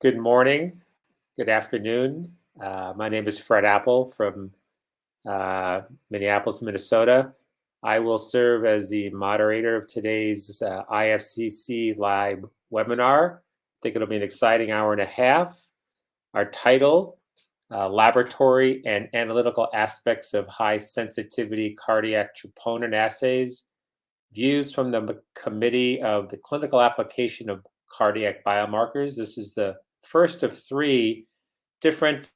Good morning, good afternoon. My name is Fred Apple from Minneapolis, Minnesota. I will serve as the moderator of today's IFCC live webinar. I think it'll be an exciting hour and a half. Our title, Laboratory and Analytical Aspects of High Sensitivity Cardiac Troponin Assays, Views from the Committee of the Clinical Application of Cardiac Biomarkers. This is the first of three different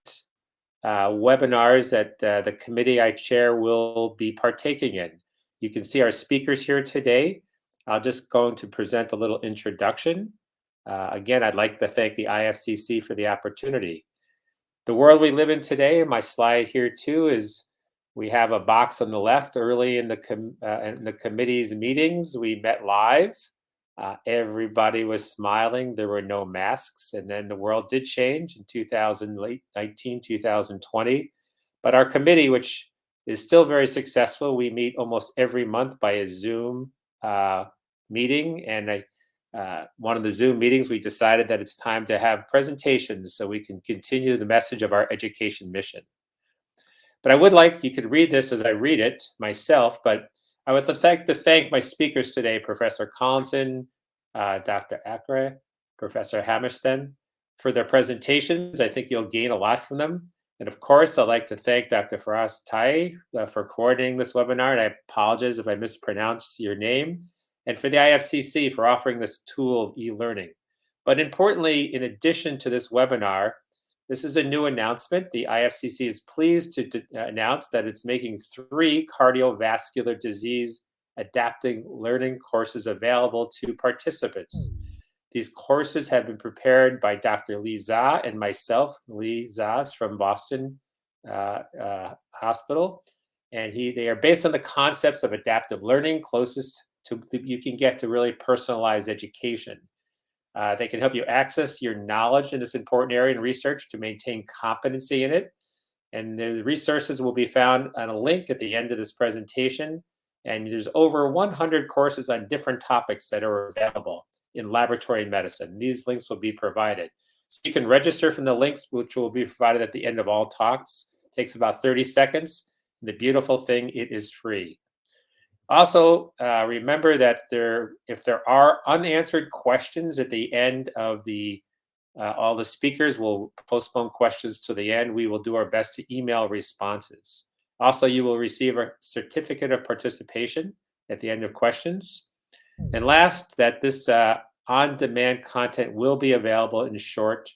webinars that the committee I chair will be partaking in. You can see our speakers here today. I'm just going to present a little introduction. Again, I'd like to thank the IFCC for the opportunity. The world we live in today, my slide here too, is we have a box on the left. Early in the committee's meetings, we met live. Everybody was smiling. There were no masks. And then the world did change in 2019, 2020. But our committee, which is still very successful, we meet almost every month by a Zoom meeting. And one of the Zoom meetings, we decided that it's time to have presentations so we can continue the message of our education mission. But I would like, you could read this as I read it myself, but I would like to thank my speakers today, Professor Collinson, Dr. Aakre, Professor Hammarsten, for their presentations. I think you'll gain a lot from them. And of course, I'd like to thank Dr. Faraz Tai for coordinating this webinar, and I apologize if I mispronounce your name, and for the IFCC for offering this tool of e-learning. But importantly, in addition to this webinar, this is a new announcement. The IFCC is pleased to announce that it's making 3 cardiovascular disease adapting learning courses available to participants. These courses have been prepared by Dr. Lee Zha and myself. Lee Zha's from Boston Hospital. And they are based on the concepts of adaptive learning, closest to you can get to really personalized education. They can help you access your knowledge in this important area and research to maintain competency in it. And the resources will be found on a link at the end of this presentation. And there's over 100 courses on different topics that are available in laboratory medicine. These links will be provided. So you can register from the links, which will be provided at the end of all talks. It takes about 30 seconds. And the beautiful thing, it is free. Also, remember that if there are unanswered questions at the end of all the speakers, will postpone questions to the end. We will do our best to email responses. Also, you will receive a certificate of participation at the end of questions. And last, that this on-demand content will be available in short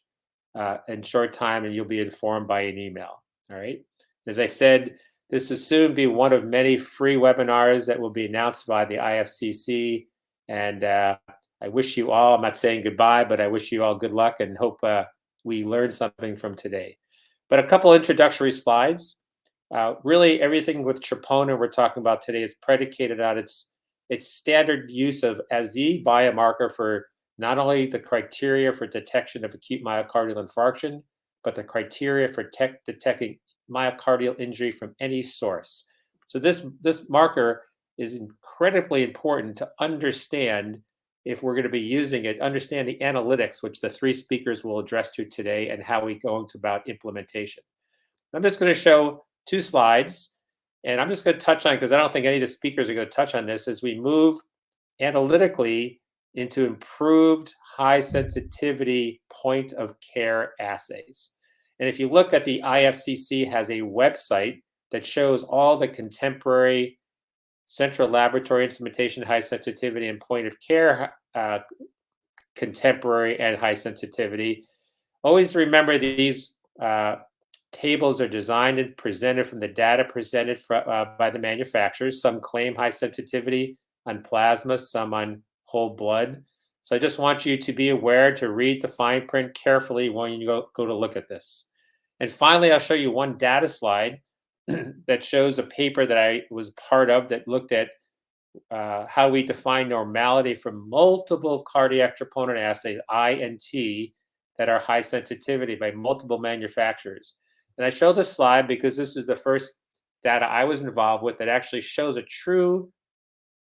time, and you'll be informed by an email. All right. As I said, this will soon be one of many free webinars that will be announced by the IFCC. And I wish you all, I'm not saying goodbye, but I wish you all good luck and hope we learned something from today. But a couple introductory slides. Really, everything with troponin we're talking about today is predicated on its standard use as the biomarker for not only the criteria for detection of acute myocardial infarction, but the criteria for detecting myocardial injury from any source. So this marker is incredibly important to understand if we're going to be using it, understand the analytics, which the 3 speakers will address to today, and how we go about implementation. I'm just going to show 2 slides, and I'm just going to touch on, because I don't think any of the speakers are going to touch on this, as we move analytically into improved high sensitivity point of care assays. And if you look at the IFCC has a website that shows all the contemporary central laboratory instrumentation, high sensitivity, and point of care contemporary and high sensitivity. Always remember these tables are designed and presented from the data presented by the manufacturers. Some claim high sensitivity on plasma, some on whole blood. So I just want you to be aware to read the fine print carefully when you go to look at this. And finally, I'll show you one data slide that shows a paper that I was part of that looked at how we define normality from multiple cardiac troponin assays, INT, that are high sensitivity by multiple manufacturers. And I show this slide because this is the first data I was involved with that actually shows a true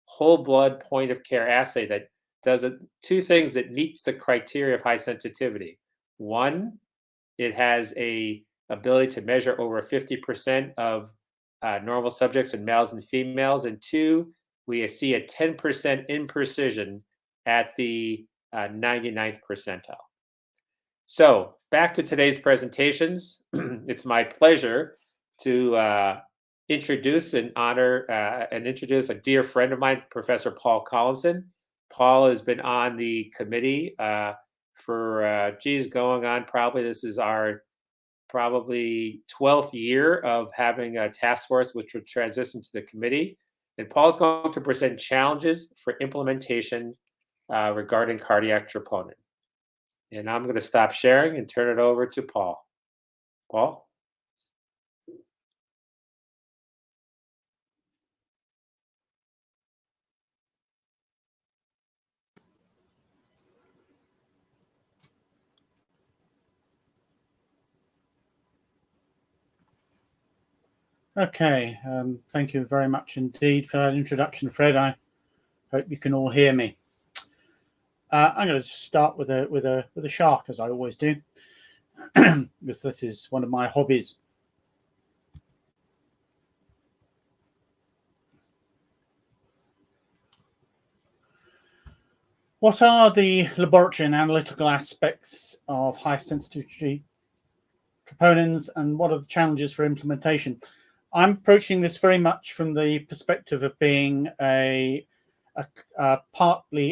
whole blood point of care assay that does 2 things that meets the criteria of high sensitivity. One, it has a ability to measure over 50% of normal subjects in males and females. And two, we see a 10% imprecision at the 99th percentile. So back to today's presentations. It's my pleasure to introduce and honor and introduce a dear friend of mine, Professor Paul Collinson. Paul has been on the committee for, going on probably, this is our probably 12th year of having a task force, which would transition to the committee. And Paul's going to present challenges for implementation regarding cardiac troponin. And I'm going to stop sharing and turn it over to Paul. Paul? Okay, thank you very much indeed for that introduction, Fred. I hope you can all hear me. I'm going to start with a shark, as I always do, because this is one of my hobbies. What are the laboratory and analytical aspects of high sensitivity troponins, and what are the challenges for implementation? I'm approaching this very much from the perspective of being partly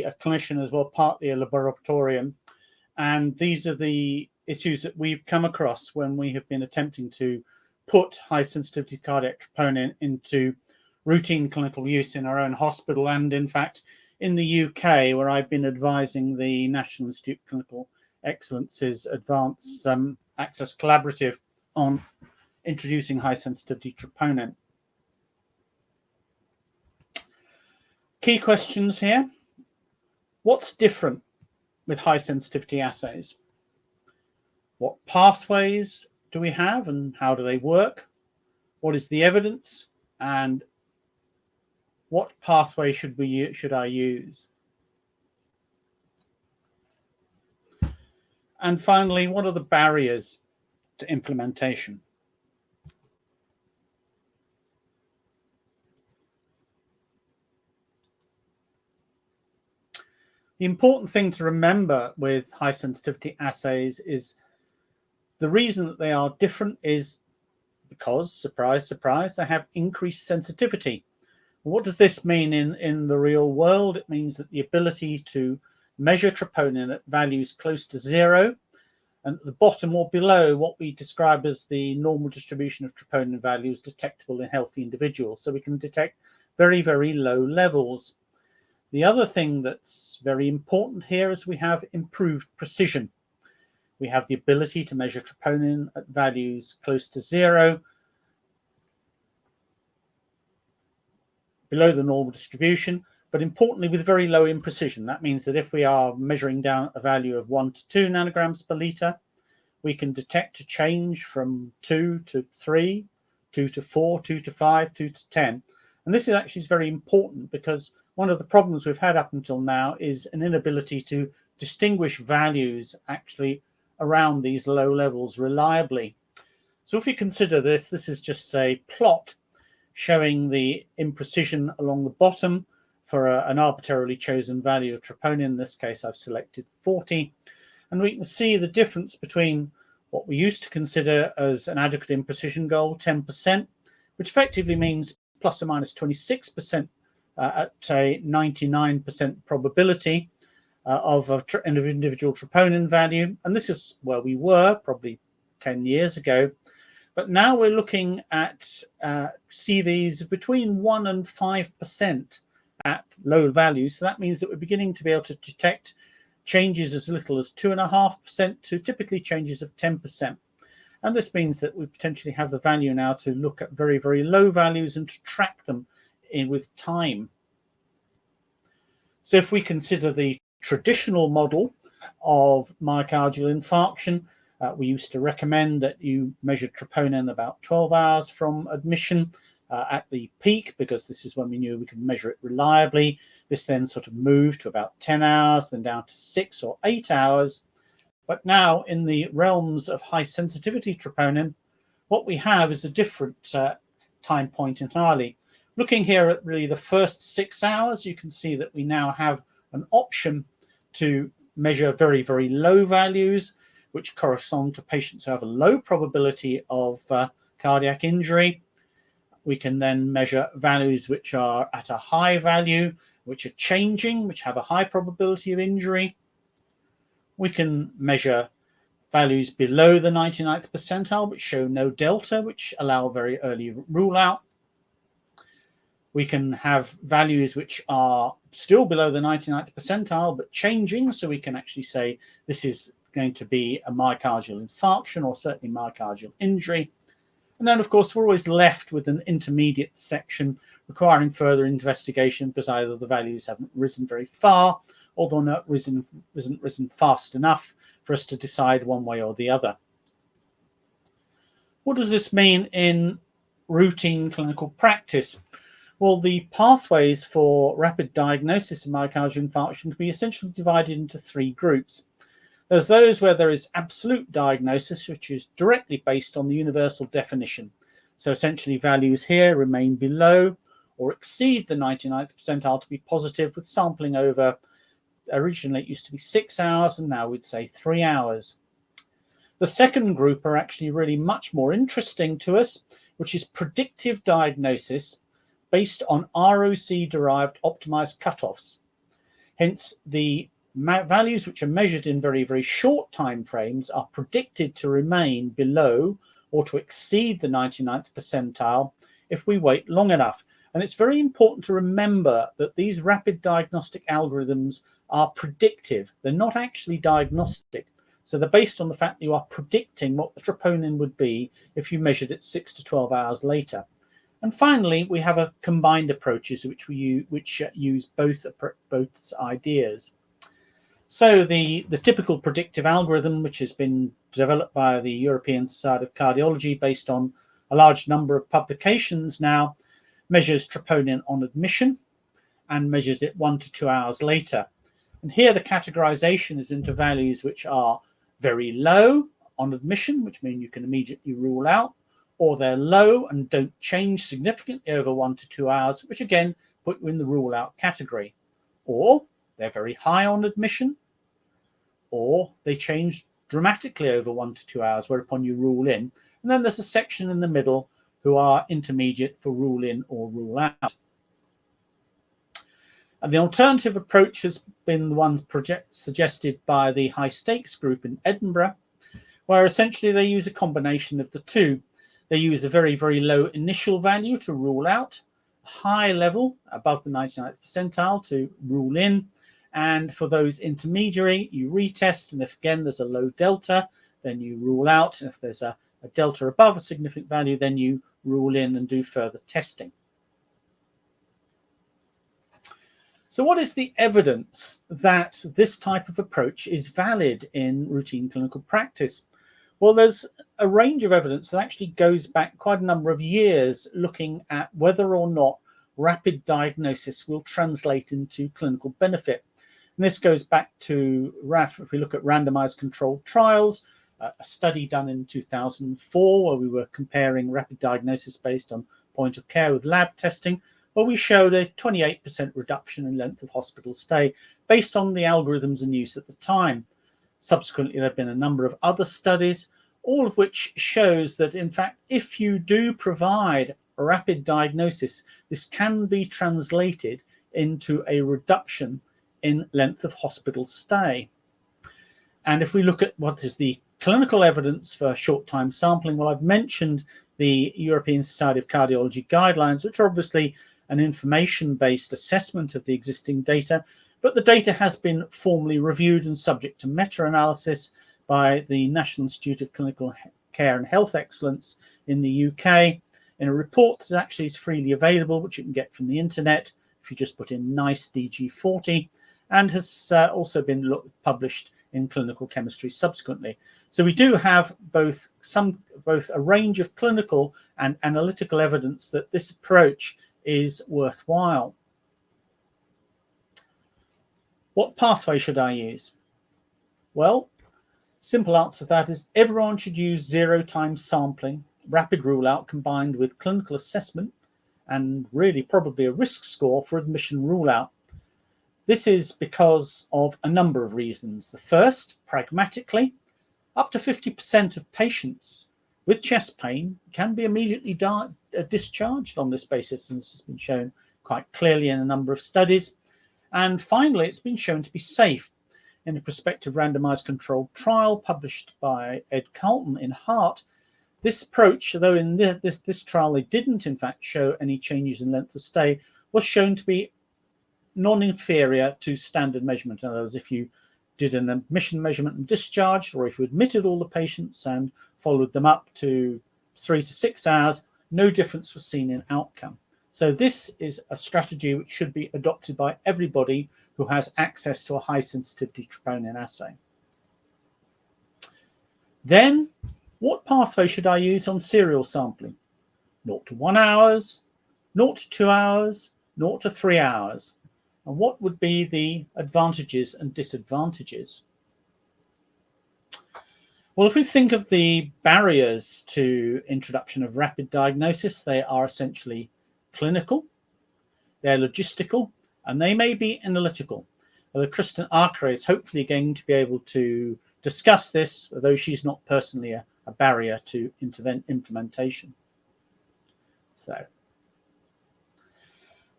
a clinician as well, partly a laboratorian. And these are the issues that we've come across when we have been attempting to put high sensitivity cardiac troponin into routine clinical use in our own hospital, and in fact in the UK, where I've been advising the National Institute of Clinical Excellence's Advanced Access Collaborative on introducing high sensitivity troponin. Key questions here. What's different with high sensitivity assays? What pathways do we have and how do they work? What is the evidence, and what pathway should I use? And finally, what are the barriers to implementation? The important thing to remember with high sensitivity assays is the reason that they are different is because, surprise, surprise, they have increased sensitivity. What does this mean in the real world? It means that the ability to measure troponin at values close to zero, and at the bottom or below what we describe as the normal distribution of troponin values detectable in healthy individuals. So we can detect very, very low levels. The other thing that's very important here is we have improved precision. We have the ability to measure troponin at values close to zero, below the normal distribution, but importantly with very low imprecision. That means that if we are measuring down a value of 1 to 2 nanograms per litre, we can detect a change from 2 to 3, 2 to 4, 2 to 5, 2 to 10. And this is actually very important because one of the problems we've had up until now is an inability to distinguish values actually around these low levels reliably. So if we consider this is just a plot showing the imprecision along the bottom for an arbitrarily chosen value of troponin. In this case, I've selected 40. And we can see the difference between what we used to consider as an adequate imprecision goal, 10%, which effectively means plus or minus 26% at a 99% probability of an individual troponin value. And this is where we were probably 10 years ago. But now we're looking at CVs between 1 and 5% at low values. So that means that we're beginning to be able to detect changes as little as 2.5% to typically changes of 10%. And this means that we potentially have the value now to look at very, very low values and to track them in with time. So if we consider the traditional model of myocardial infarction, we used to recommend that you measure troponin about 12 hours from admission at the peak, because this is when we knew we could measure it reliably. This then sort of moved to about 10 hours, then down to 6 or 8 hours. But now in the realms of high sensitivity troponin, what we have is a different time point entirely. Looking here at really the first 6 hours, you can see that we now have an option to measure very, very low values, which correspond to patients who have a low probability of cardiac injury. We can then measure values which are at a high value, which are changing, which have a high probability of injury. We can measure values below the 99th percentile, which show no delta, which allow very early rule out. We can have values which are still below the 99th percentile, but changing. So we can actually say this is going to be a myocardial infarction or certainly myocardial injury. And then, of course, we're always left with an intermediate section requiring further investigation because either the values haven't risen very far or they're not risen fast enough for us to decide one way or the other. What does this mean in routine clinical practice? Well, the pathways for rapid diagnosis of myocardial infarction can be essentially divided into 3 groups. There's those where there is absolute diagnosis, which is directly based on the universal definition. So essentially values here remain below or exceed the 99th percentile to be positive, with sampling over, originally it used to be 6 hours, and now we'd say 3 hours. The second group are actually really much more interesting to us, which is predictive diagnosis based on ROC-derived optimized cutoffs. Hence, the values which are measured in very, very short time frames are predicted to remain below or to exceed the 99th percentile if we wait long enough. And it's very important to remember that these rapid diagnostic algorithms are predictive. They're not actually diagnostic. So they're based on the fact that you are predicting what the troponin would be if you measured it 6 to 12 hours later. And finally, we have a combined approaches which use both ideas. So the typical predictive algorithm, which has been developed by the European Society of Cardiology based on a large number of publications now, measures troponin on admission and measures it 1 to 2 hours later. And here the categorization is into values which are very low on admission, which mean you can immediately rule out, or they're low and don't change significantly over 1 to 2 hours, which again put you in the rule out category. Or they're very high on admission, or they change dramatically over 1 to 2 hours, whereupon you rule in. And then there's a section in the middle who are intermediate for rule in or rule out. And the alternative approach has been the one suggested by the high stakes group in Edinburgh, where essentially they use a combination of the two. They use a very, very low initial value to rule out, high level above the 99th percentile to rule in. And for those intermediary, you retest. And if again there's a low delta, then you rule out. And if there's a delta above a significant value, then you rule in and do further testing. So what is the evidence that this type of approach is valid in routine clinical practice? Well, there's a range of evidence that actually goes back quite a number of years looking at whether or not rapid diagnosis will translate into clinical benefit. And this goes back to, if we look at randomized controlled trials, a study done in 2004 where we were comparing rapid diagnosis based on point of care with lab testing, where we showed a 28% reduction in length of hospital stay based on the algorithms in use at the time. Subsequently, there have been a number of other studies, all of which shows that, in fact, if you do provide a rapid diagnosis, this can be translated into a reduction in length of hospital stay. And if we look at what is the clinical evidence for short time sampling, well, I've mentioned the European Society of Cardiology guidelines, which are obviously an information-based assessment of the existing data, but the data has been formally reviewed and subject to meta-analysis by the National Institute of Clinical Care and Health Excellence in the UK in a report that actually is freely available, which you can get from the internet if you just put in NICE DG40, and has also been published in Clinical Chemistry subsequently. So we do have both a range of clinical and analytical evidence that this approach is worthwhile. What pathway should I use? Well, Simple answer to that is everyone should use 0-time sampling, rapid rule out combined with clinical assessment, and really probably a risk score for admission rule out. This is because of a number of reasons. The first, pragmatically, up to 50% of patients with chest pain can be immediately discharged on this basis, and this has been shown quite clearly in a number of studies. And finally, it's been shown to be safe in a prospective randomized controlled trial published by Ed Carlton in Heart. This approach, though in this trial they didn't in fact show any changes in length of stay, was shown to be non-inferior to standard measurement. In other words, if you did an admission measurement and discharge, or if you admitted all the patients and followed them up to 3 to 6 hours, no difference was seen in outcome. So this is a strategy which should be adopted by everybody who has access to a high sensitivity troponin assay. Then, what pathway should I use on serial sampling? 0 to 1 hours, 0 to 2 hours, 0 to 3 hours. And what would be the advantages and disadvantages? Well, if we think of the barriers to introduction of rapid diagnosis, they are essentially clinical, they're logistical, and they may be analytical. Although Kristin Aakre is hopefully going to be able to discuss this, although she's not personally a barrier to implementation. So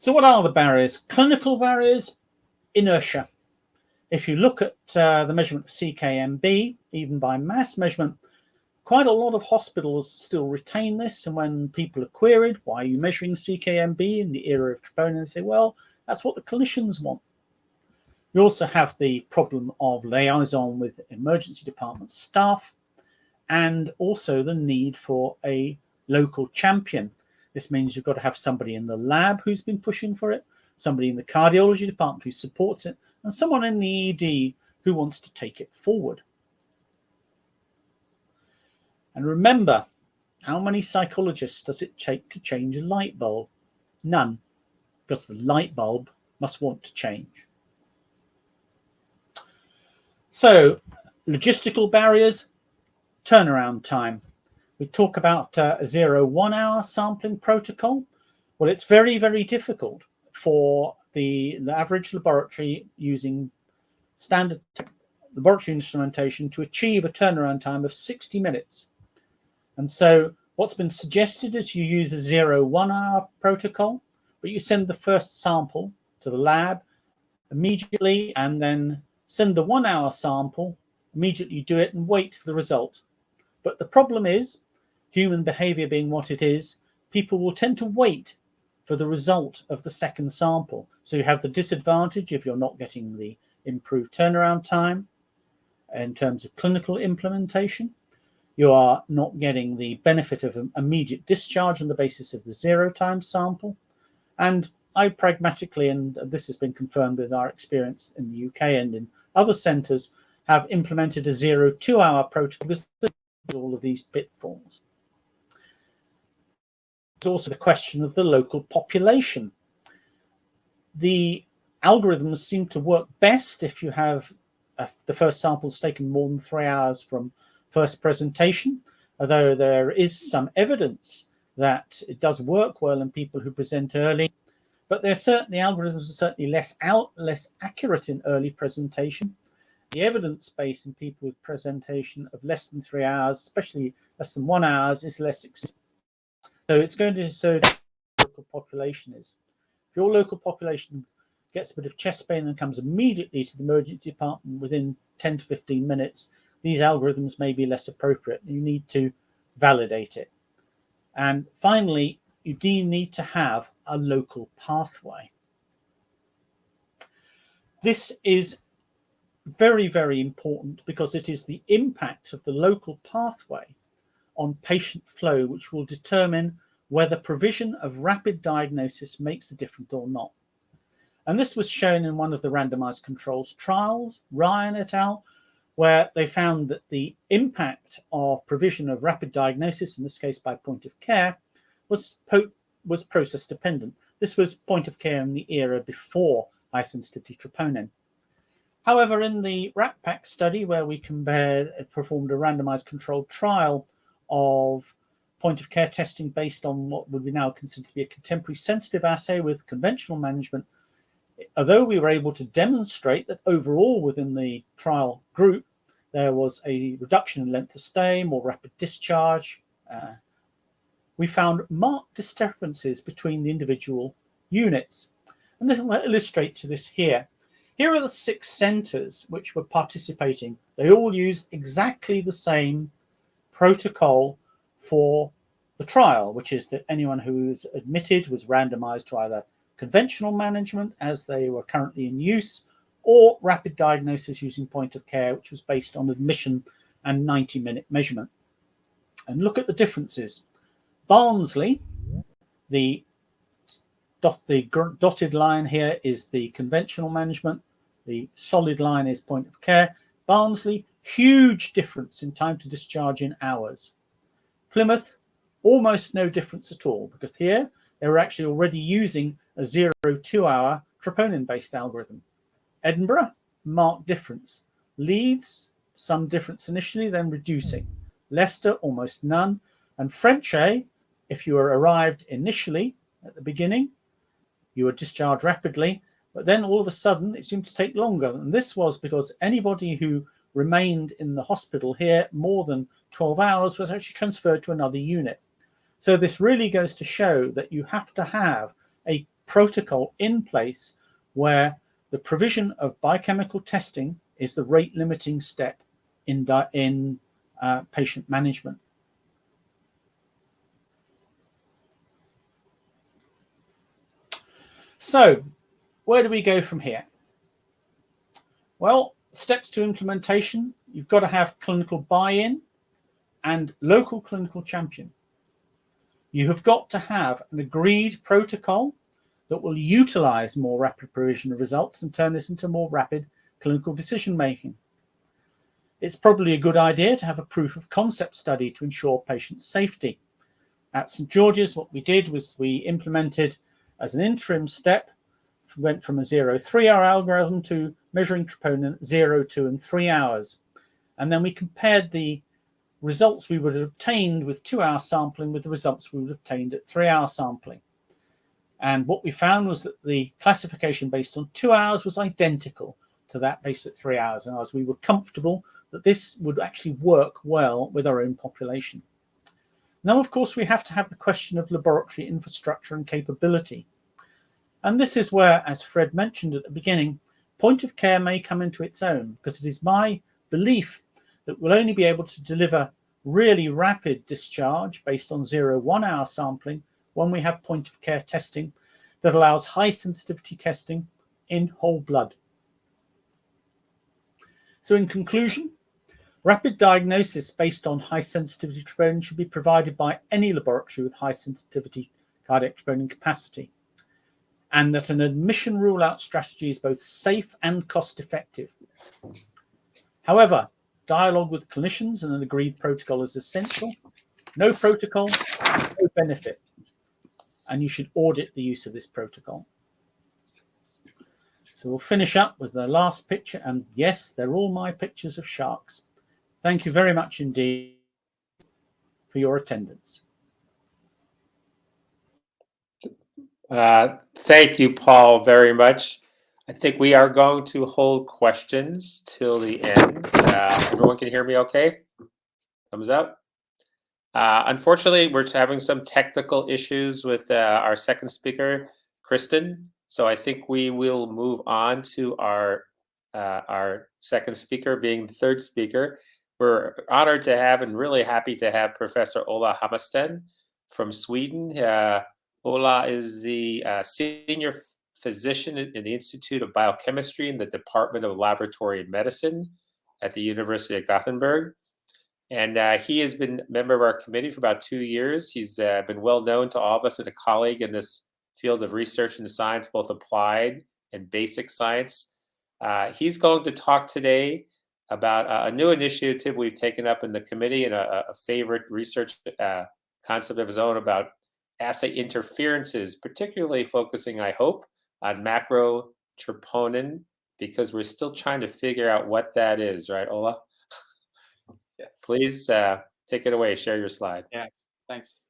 what are the barriers? Clinical barriers, inertia. If you look at the measurement of CKMB, even by mass measurement, quite a lot of hospitals still retain this. And when people are queried, why are you measuring CKMB in the era of troponin, they say, well, that's what the clinicians want. You also have the problem of liaison with emergency department staff, and also the need for a local champion. This means you've got to have somebody in the lab who's been pushing for it, somebody in the cardiology department who supports it, and someone in the ED who wants to take it forward. And remember, how many psychologists does it take to change a light bulb? None, because the light bulb must want to change. So, logistical barriers, turnaround time. We talk about a 0-1 hour sampling protocol. Well, it's very, very difficult for the average laboratory using standard laboratory instrumentation to achieve a turnaround time of 60 minutes. And so what's been suggested is you use a 0-1 hour protocol, but you send the first sample to the lab immediately and then send the 1 hour sample, immediately do it and wait for the result. But the problem is, human behavior being what it is, people will tend to wait for the result of the second sample. So you have the disadvantage if you're not getting the improved turnaround time in terms of clinical implementation. You are not getting the benefit of an immediate discharge on the basis of the 0-time sample. And I pragmatically, and this has been confirmed with our experience in the UK and in other centres, have implemented a 0-2 hour protocol because all of these pitfalls. There's also the question of the local population. The algorithms seem to work best if you have the first samples taken more than 3 hours from first presentation, although there is some evidence that it does work well in people who present early. But the algorithms are certainly less accurate in early presentation. The evidence base in people with presentation of less than 3 hours, especially less than 1 hour, is less extensive. So it's going to so the local population is. If your local population gets a bit of chest pain and comes immediately to the emergency department within 10 to 15 minutes, these algorithms may be less appropriate. You need to validate it. And finally, you do need to have a local pathway. This is very, very important because it is the impact of the local pathway on patient flow which will determine whether provision of rapid diagnosis makes a difference or not. And this was shown in one of the randomized controls trials, Ryan et al., where they found that the impact of provision of rapid diagnosis, in this case by point of care, was process dependent. This was point of care in the era before high sensitivity troponin. However, in the RAT-PAC study, where we performed a randomized controlled trial of point-of-care testing based on what would we now consider to be a contemporary sensitive assay with conventional management, although we were able to demonstrate that overall within the trial group, there was a reduction in length of stay, more rapid discharge, we found marked discrepancies between the individual units. And this will illustrate to this here. Here are the 6 centres which were participating. They all used exactly the same protocol for the trial, which is that anyone who was admitted was randomised to either conventional management, as they were currently in use, or rapid diagnosis using point of care, which was based on admission and 90-minute measurement. And look at the differences. Barnsley, the dotted line here is the conventional management. The solid line is point of care. Barnsley, huge difference in time to discharge in hours. Plymouth, almost no difference at all, because here they were actually already using a 0-2 hour troponin-based algorithm. Edinburgh, marked difference. Leeds, some difference initially, then reducing. Leicester, almost none. And Frenchay, if you were arrived initially at the beginning, you were discharged rapidly, but then all of a sudden it seemed to take longer. And this was because anybody who remained in the hospital here more than 12 hours was actually transferred to another unit. So this really goes to show that you have to have a protocol in place where the provision of biochemical testing is the rate limiting step in patient management. So where do we go from here? Well, steps to implementation, you've got to have clinical buy-in and local clinical champion. You have got to have an agreed protocol that will utilize more rapid provision of results and turn this into more rapid clinical decision making. It's probably a good idea to have a proof of concept study to ensure patient safety. At St George's, what we did was we implemented as an interim step, went from a 0-3 hour algorithm to measuring troponin 0, 2, and 3 hours. And then we compared the results we would have obtained with 2-hour sampling with the results we would have obtained at 3-hour sampling. And what we found was that the classification based on 2 hours was identical to that based at 3 hours. And as we were comfortable that this would actually work well with our own population. Now, of course, we have to have the question of laboratory infrastructure and capability. And this is where, as Fred mentioned at the beginning, point of care may come into its own, because it is my belief that we'll only be able to deliver really rapid discharge based on 0-1 hour sampling when we have point of care testing that allows high sensitivity testing in whole blood. So in conclusion, rapid diagnosis based on high sensitivity troponin should be provided by any laboratory with high sensitivity cardiac troponin capacity, and that an admission rule-out strategy is both safe and cost-effective. However, dialogue with clinicians and an agreed protocol is essential. No protocol, no benefit, and you should audit the use of this protocol. So we'll finish up with the last picture, and yes, they're all my pictures of sharks. Thank you very much indeed for your attendance. Thank you, Paul, very much. I think we are going to hold questions till the end. Everyone can hear me okay? Thumbs up. Unfortunately, we're having some technical issues with our second speaker, Kristin. So I think we will move on to our second speaker, being the third speaker. We're honored to have and really happy to have Professor Ola Hammarsten from Sweden. Ola is the senior physician in the Institute of Biochemistry in the Department of Laboratory Medicine at the University of Gothenburg. And he has been a member of our committee for about 2 years. He's been well known to all of us and a colleague in this field of research and science, both applied and basic science. He's going to talk today about a new initiative we've taken up in the committee and a favorite research concept of his own about assay interferences, particularly focusing, I hope, on macro-troponin because we're still trying to figure out what that is, right, Ola? Yes. Please take it away. Share your slide. Yeah, thanks.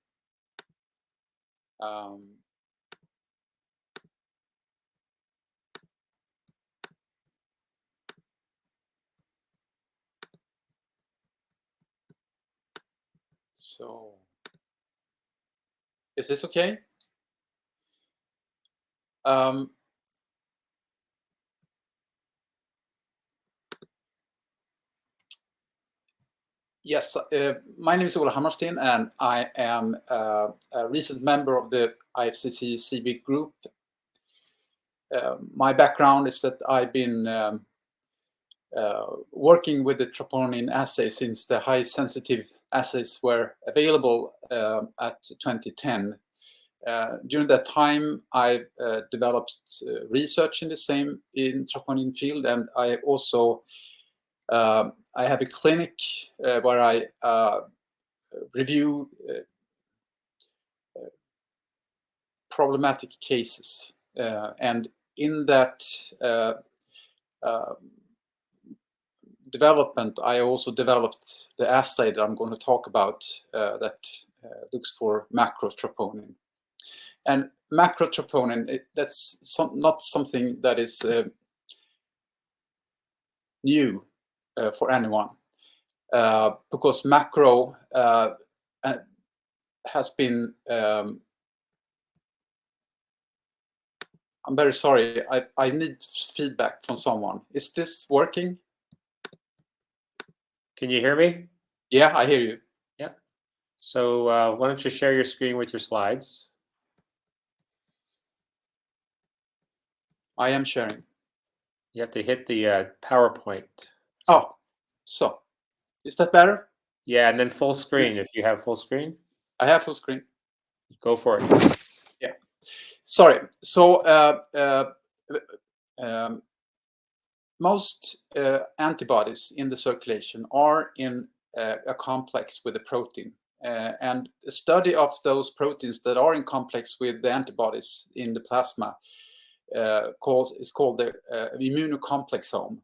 So, is this okay? Yes, my name is Ola Hammarsten, and I am a recent member of the IFCC CB group. My background is that I've been working with the troponin assay since the high sensitive assays were available at 2010. During that time, I developed research in the same troponin field, and I also I have a clinic where I review problematic cases, and in that development, I also developed the assay that I'm going to talk about that looks for macro-troponin. And macro-troponin, that's not something that is new for anyone, because macro has been I'm very sorry, I need feedback from someone. Is this working? Can you hear me? Yeah, I hear you. Yeah. So why don't you share your screen with your slides? I am sharing. You have to hit the PowerPoint. Oh, so is that better? Yeah, and then full screen if you have full screen. I have full screen. Go for it. Yeah. Sorry. So most antibodies in the circulation are in a complex with a protein. And a study of those proteins that are in complex with the antibodies in the plasma is called the immunocomplexome.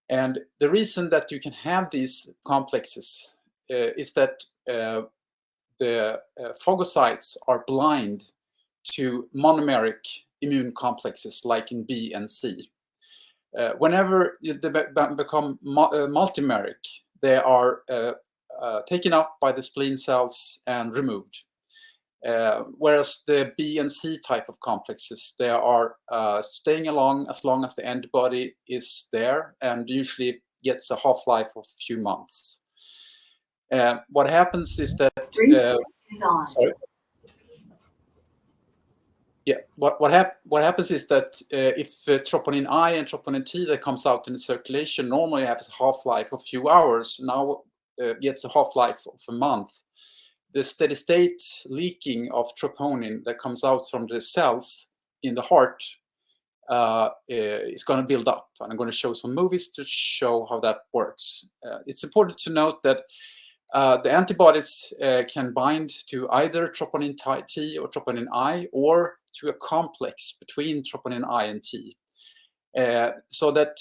And the reason that you can have these complexes is that the phagocytes are blind to monomeric immune complexes like in B and C. Whenever they become multimeric, they are taken up by the spleen cells and removed. Whereas the B and C type of complexes, they are staying along as long as the antibody is there, and usually gets a half-life of a few months. What happens is that is on. Sorry. Yeah, what happens is that if troponin I and troponin T that comes out in the circulation normally has a half-life of a few hours, now gets a half-life of a month. The steady state leaking of troponin that comes out from the cells in the heart is going to build up. And I'm going to show some movies to show how that works. It's important to note that the antibodies can bind to either troponin T or troponin I, or to a complex between troponin I and T. So that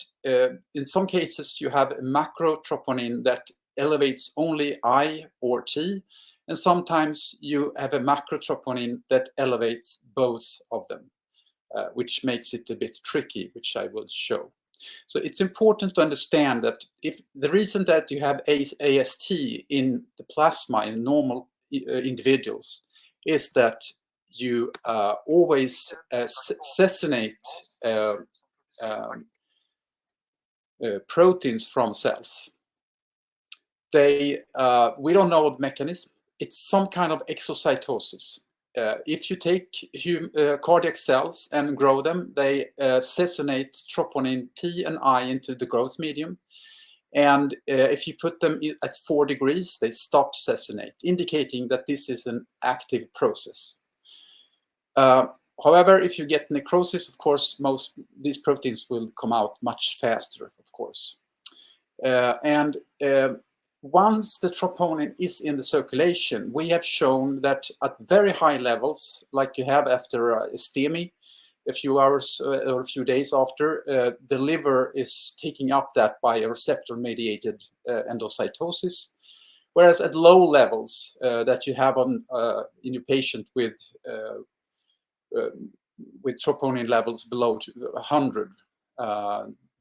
in some cases you have a macro-troponin that elevates only I or T, and sometimes you have a macro-troponin that elevates both of them, which makes it a bit tricky, which I will show. So it's important to understand that if the reason that you have AST in the plasma in normal individuals is that you always cessinate proteins from cells. We don't know the mechanism. It's some kind of exocytosis. If you take cardiac cells and grow them, they cessinate troponin T and I into the growth medium. And if you put them at 4 degrees, they stop cessinate, indicating that this is an active process. However, if you get necrosis, of course, most these proteins will come out much faster, of course. Once the troponin is in the circulation, we have shown that at very high levels, like you have after a STEMI, a few hours or a few days after, the liver is taking up that by a receptor-mediated endocytosis. Whereas at low levels that you have on in your patient with troponin levels below 100,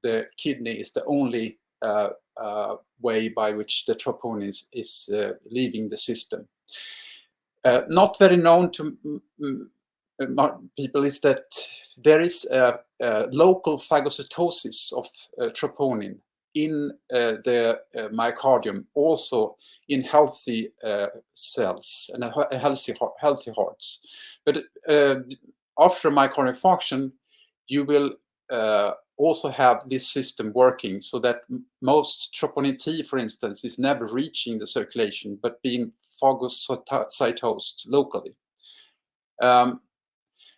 the kidney is the only way by which the troponin is leaving the system. Not very known to people is that there is a local phagocytosis of troponin in the myocardium, also in healthy cells and healthy hearts. But after myocardial infarction, you will also have this system working so that most troponin T, for instance, is never reaching the circulation, but being phagocytosed locally.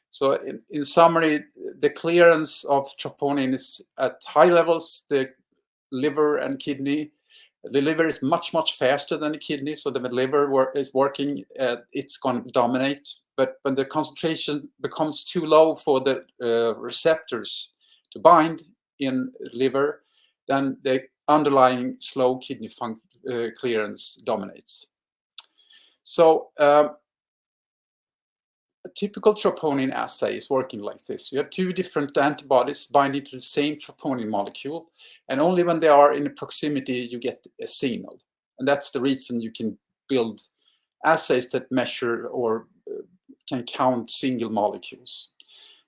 So in summary, the clearance of troponin is at high levels, the liver and kidney. The liver is much faster than the kidney, so the liver is working, it's going to dominate. But when the concentration becomes too low for the receptors to bind in liver, then the underlying slow kidney clearance dominates. So a typical troponin assay is working like this. You have two different antibodies binding to the same troponin molecule, and only when they are in proximity you get a signal. And that's the reason you can build assays that measure or can count single molecules.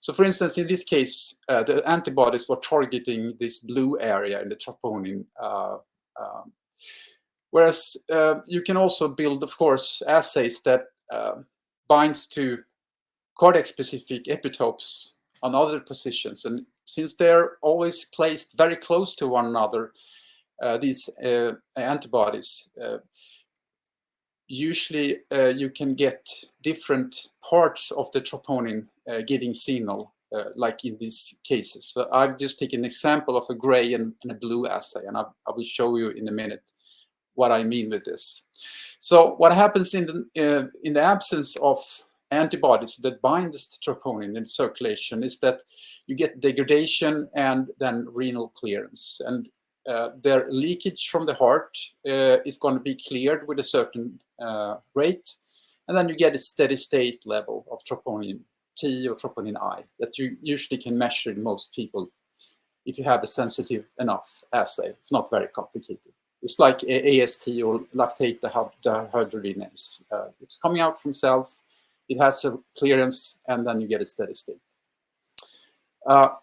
So for instance, in this case, the antibodies were targeting this blue area in the troponin. Whereas you can also build, of course, assays that binds to cardiac-specific epitopes on other positions. And since they're always placed very close to one another, these antibodies, usually you can get different parts of the troponin giving signal, like in these cases. So I've just taken an example of a gray and a blue assay, and I will show you in a minute what I mean with this. So what happens in the absence of antibodies that bind the troponin in circulation is that you get degradation and then renal clearance. And their leakage from the heart is going to be cleared with a certain rate. And then you get a steady state level of troponin T or troponin I that you usually can measure in most people if you have a sensitive enough assay. It's not very complicated. It's like AST or lactate dehydrogenase. It's coming out from cells. It has a clearance, and then you get a steady state. But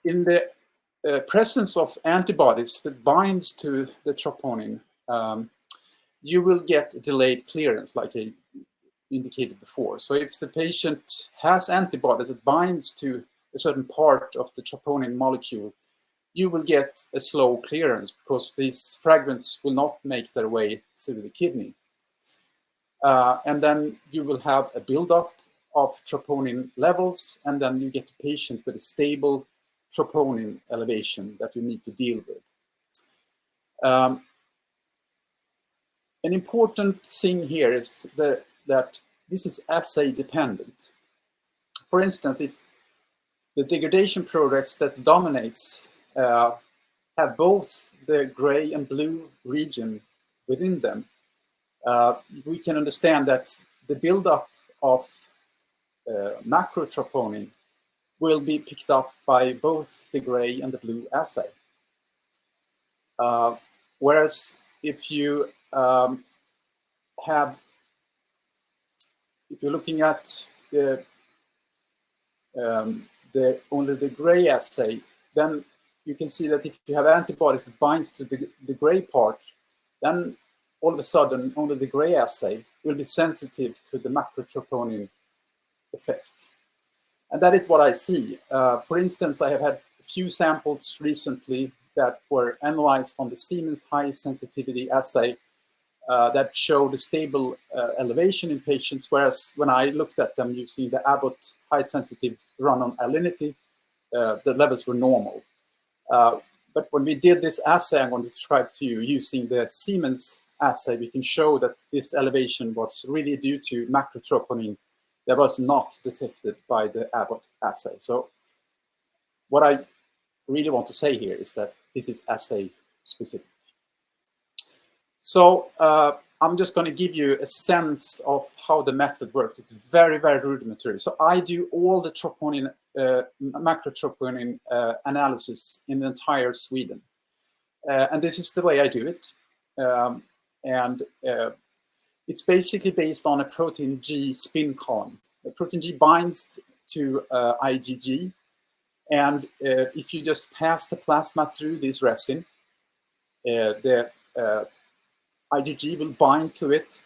in the presence of antibodies that binds to the troponin, you will get delayed clearance, like I indicated before. So if the patient has antibodies that binds to a certain part of the troponin molecule, you will get a slow clearance because these fragments will not make their way through the kidney. And then you will have a buildup of troponin levels, and then you get a patient with a stable troponin elevation that you need to deal with. An important thing here is that this is assay dependent. For instance, if the degradation products that dominates have both the gray and blue region within them, we can understand that the buildup of macro-troponin will be picked up by both the gray and the blue assay. Whereas if you're looking at only the gray assay, then you can see that if you have antibodies that binds to the gray part, then all of a sudden only the gray assay will be sensitive to the macro-troponin effect. And that is what I see. For instance, I have had a few samples recently that were analyzed on the Siemens high sensitivity assay that showed a stable elevation in patients, whereas when I looked at them using the Abbott high sensitive run-on alinity, the levels were normal. But when we did this assay I'm going to describe to you using the Siemens assay, we can show that this elevation was really due to macro-troponin that was not detected by the Abbott assay. So what I really want to say here is that this is assay specific. So I'm just going to give you a sense of how the method works. It's very, very rudimentary. So I do all the troponin, macro-troponin analysis in the entire Sweden. And this is the way I do it. It's basically based on a protein G spin column. The protein G binds to IgG. And if you just pass the plasma through this resin, the IgG will bind to it.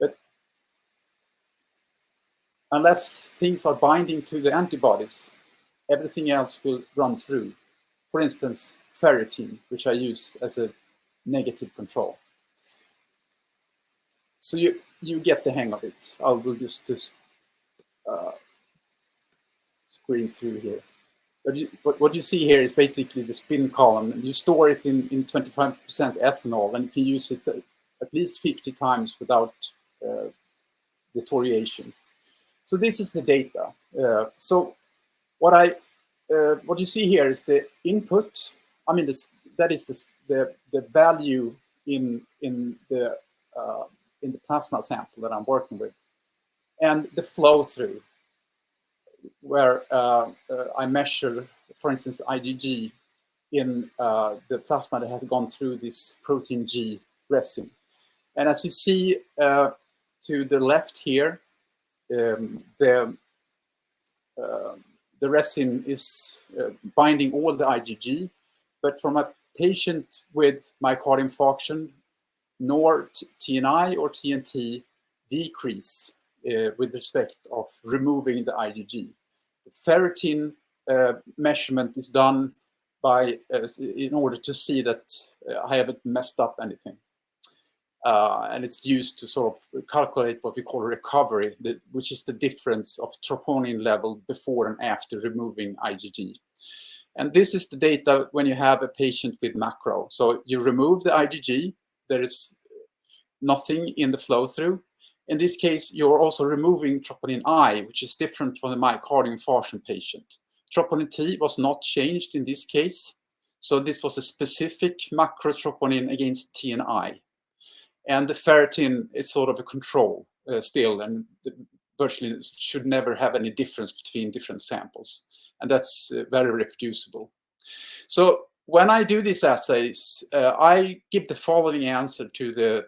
But unless things are binding to the antibodies, everything else will run through. For instance, ferritin, which I use as a negative control. So you get the hang of it. I will just screen through here. But what you see here is basically the spin column. And you store it in 25% ethanol, and you can use it at least 50 times without deterioration. So this is the data. So what you see here is the input. I mean, that is the value in the plasma sample that I'm working with, and the flow through, where I measure, for instance, IgG in the plasma that has gone through this protein G resin. And as you see to the left here, the resin is binding all the IgG, but from a patient with myocardial infarction, nor TNI or TNT decrease with respect of removing the IgG. The ferritin measurement is done by in order to see that I haven't messed up anything. And it's used to sort of calculate what we call recovery, which is the difference of troponin level before and after removing IgG. And this is the data when you have a patient with macro. So you remove the IgG, there is nothing in the flow through. In this case, you're also removing troponin I, which is different from the myocardial infarction patient. Troponin T was not changed in this case. So this was a specific macro-troponin against T and I. And the ferritin is sort of a control still, and virtually should never have any difference between different samples. And that's very reproducible. So when I do these assays, I give the following answer to the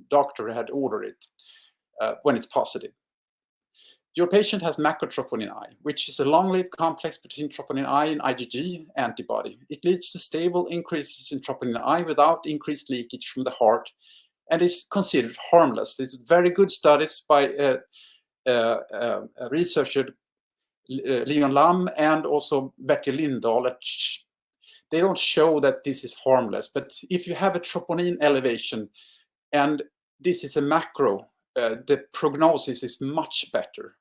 doctor who had ordered it when it's positive. Your patient has macro-troponin I, which is a long-lived complex between troponin I and IgG antibody. It leads to stable increases in troponin I without increased leakage from the heart, and is considered harmless. There's very good studies by researcher Leon Lam and also Bertil Lindahl. They don't show that this is harmless, but if you have a troponin elevation and this is a macro, the prognosis is much better.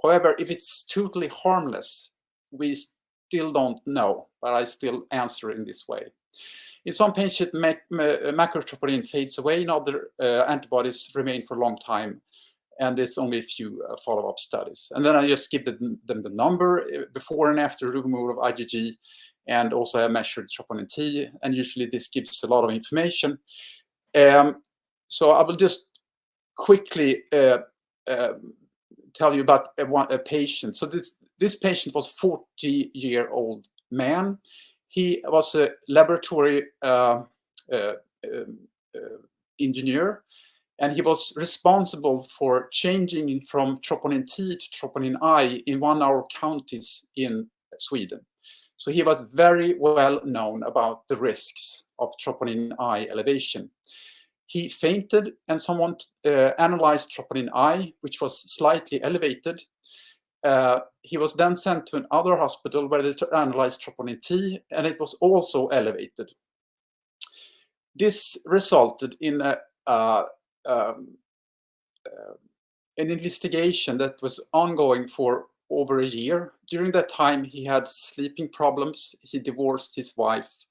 However, if it's totally harmless, we still don't know, but I still answer in this way. In some patients, macro-troponin fades away, in other antibodies remain for a long time, and there's only a few follow-up studies. And then I just give them the number before and after removal of IgG, and also I measured troponin T, and usually this gives a lot of information. So I will just quickly tell you about a patient. So this patient was a 40-year-old man. He was a laboratory engineer, and he was responsible for changing from troponin T to troponin I in 1 hour counties in Sweden. So he was very well known about the risks of troponin I elevation. He fainted, and someone analyzed troponin I, which was slightly elevated. He was then sent to another hospital where they analyzed troponin T, and it was also elevated. This resulted in an investigation that was ongoing for over a year. During that time, he had sleeping problems. He divorced his wife.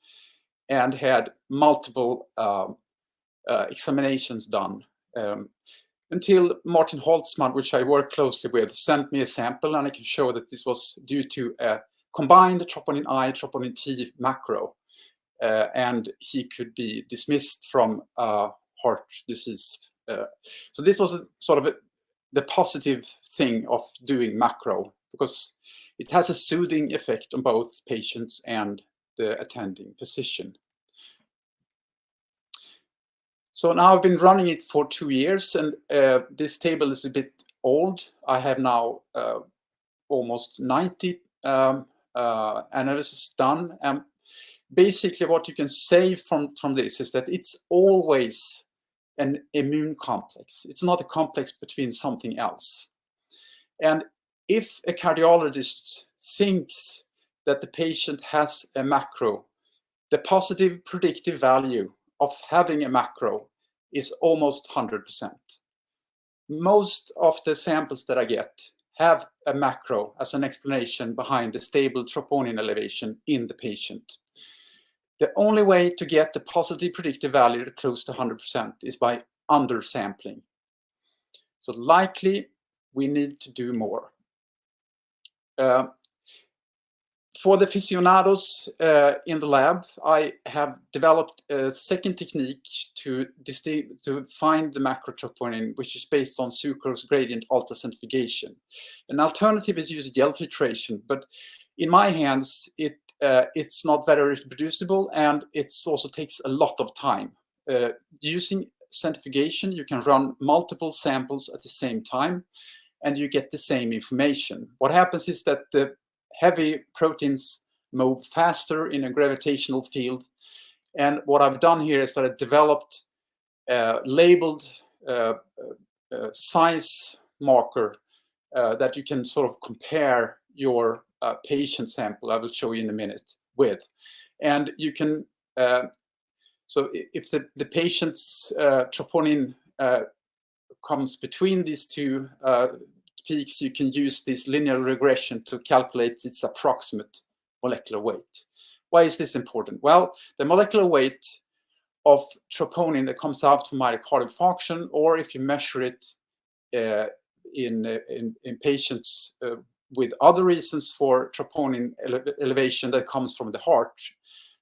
and had multiple examinations done. Until Martin Holtzman, which I work closely with, sent me a sample, and I can show that this was due to a combined troponin I, troponin T macro, and he could be dismissed from heart disease. So this was the positive thing of doing macro, because it has a soothing effect on both patients and the attending physician. So now I've been running it for 2 years, and this table is a bit old. I have now almost 90 analysis done. And basically what you can say from this is that it's always an immune complex. It's not a complex between something else. And if a cardiologist thinks that the patient has a macro, the positive predictive value of having a macro is almost 100%. Most of the samples that I get have a macro as an explanation behind the stable troponin elevation in the patient. The only way to get the positive predictive value close to 100% is by undersampling. So likely we need to do more. For the aficionados in the lab, I have developed a second technique to find the macro-troponin, which is based on sucrose gradient ultracentrifugation. An alternative is use gel filtration, but in my hands, it's not very reproducible, and it also takes a lot of time. Using centrifugation, you can run multiple samples at the same time, and you get the same information. What happens is that the heavy proteins move faster in a gravitational field. And what I've done here is that I developed a labeled size marker that you can sort of compare your patient sample, I will show you in a minute, with. And you can, so if the patient's troponin comes between these two peaks, you can use this linear regression to calculate its approximate molecular weight. Why is this important? Well, the molecular weight of troponin that comes out from myocardial infarction, or if you measure it in patients with other reasons for troponin elevation that comes from the heart,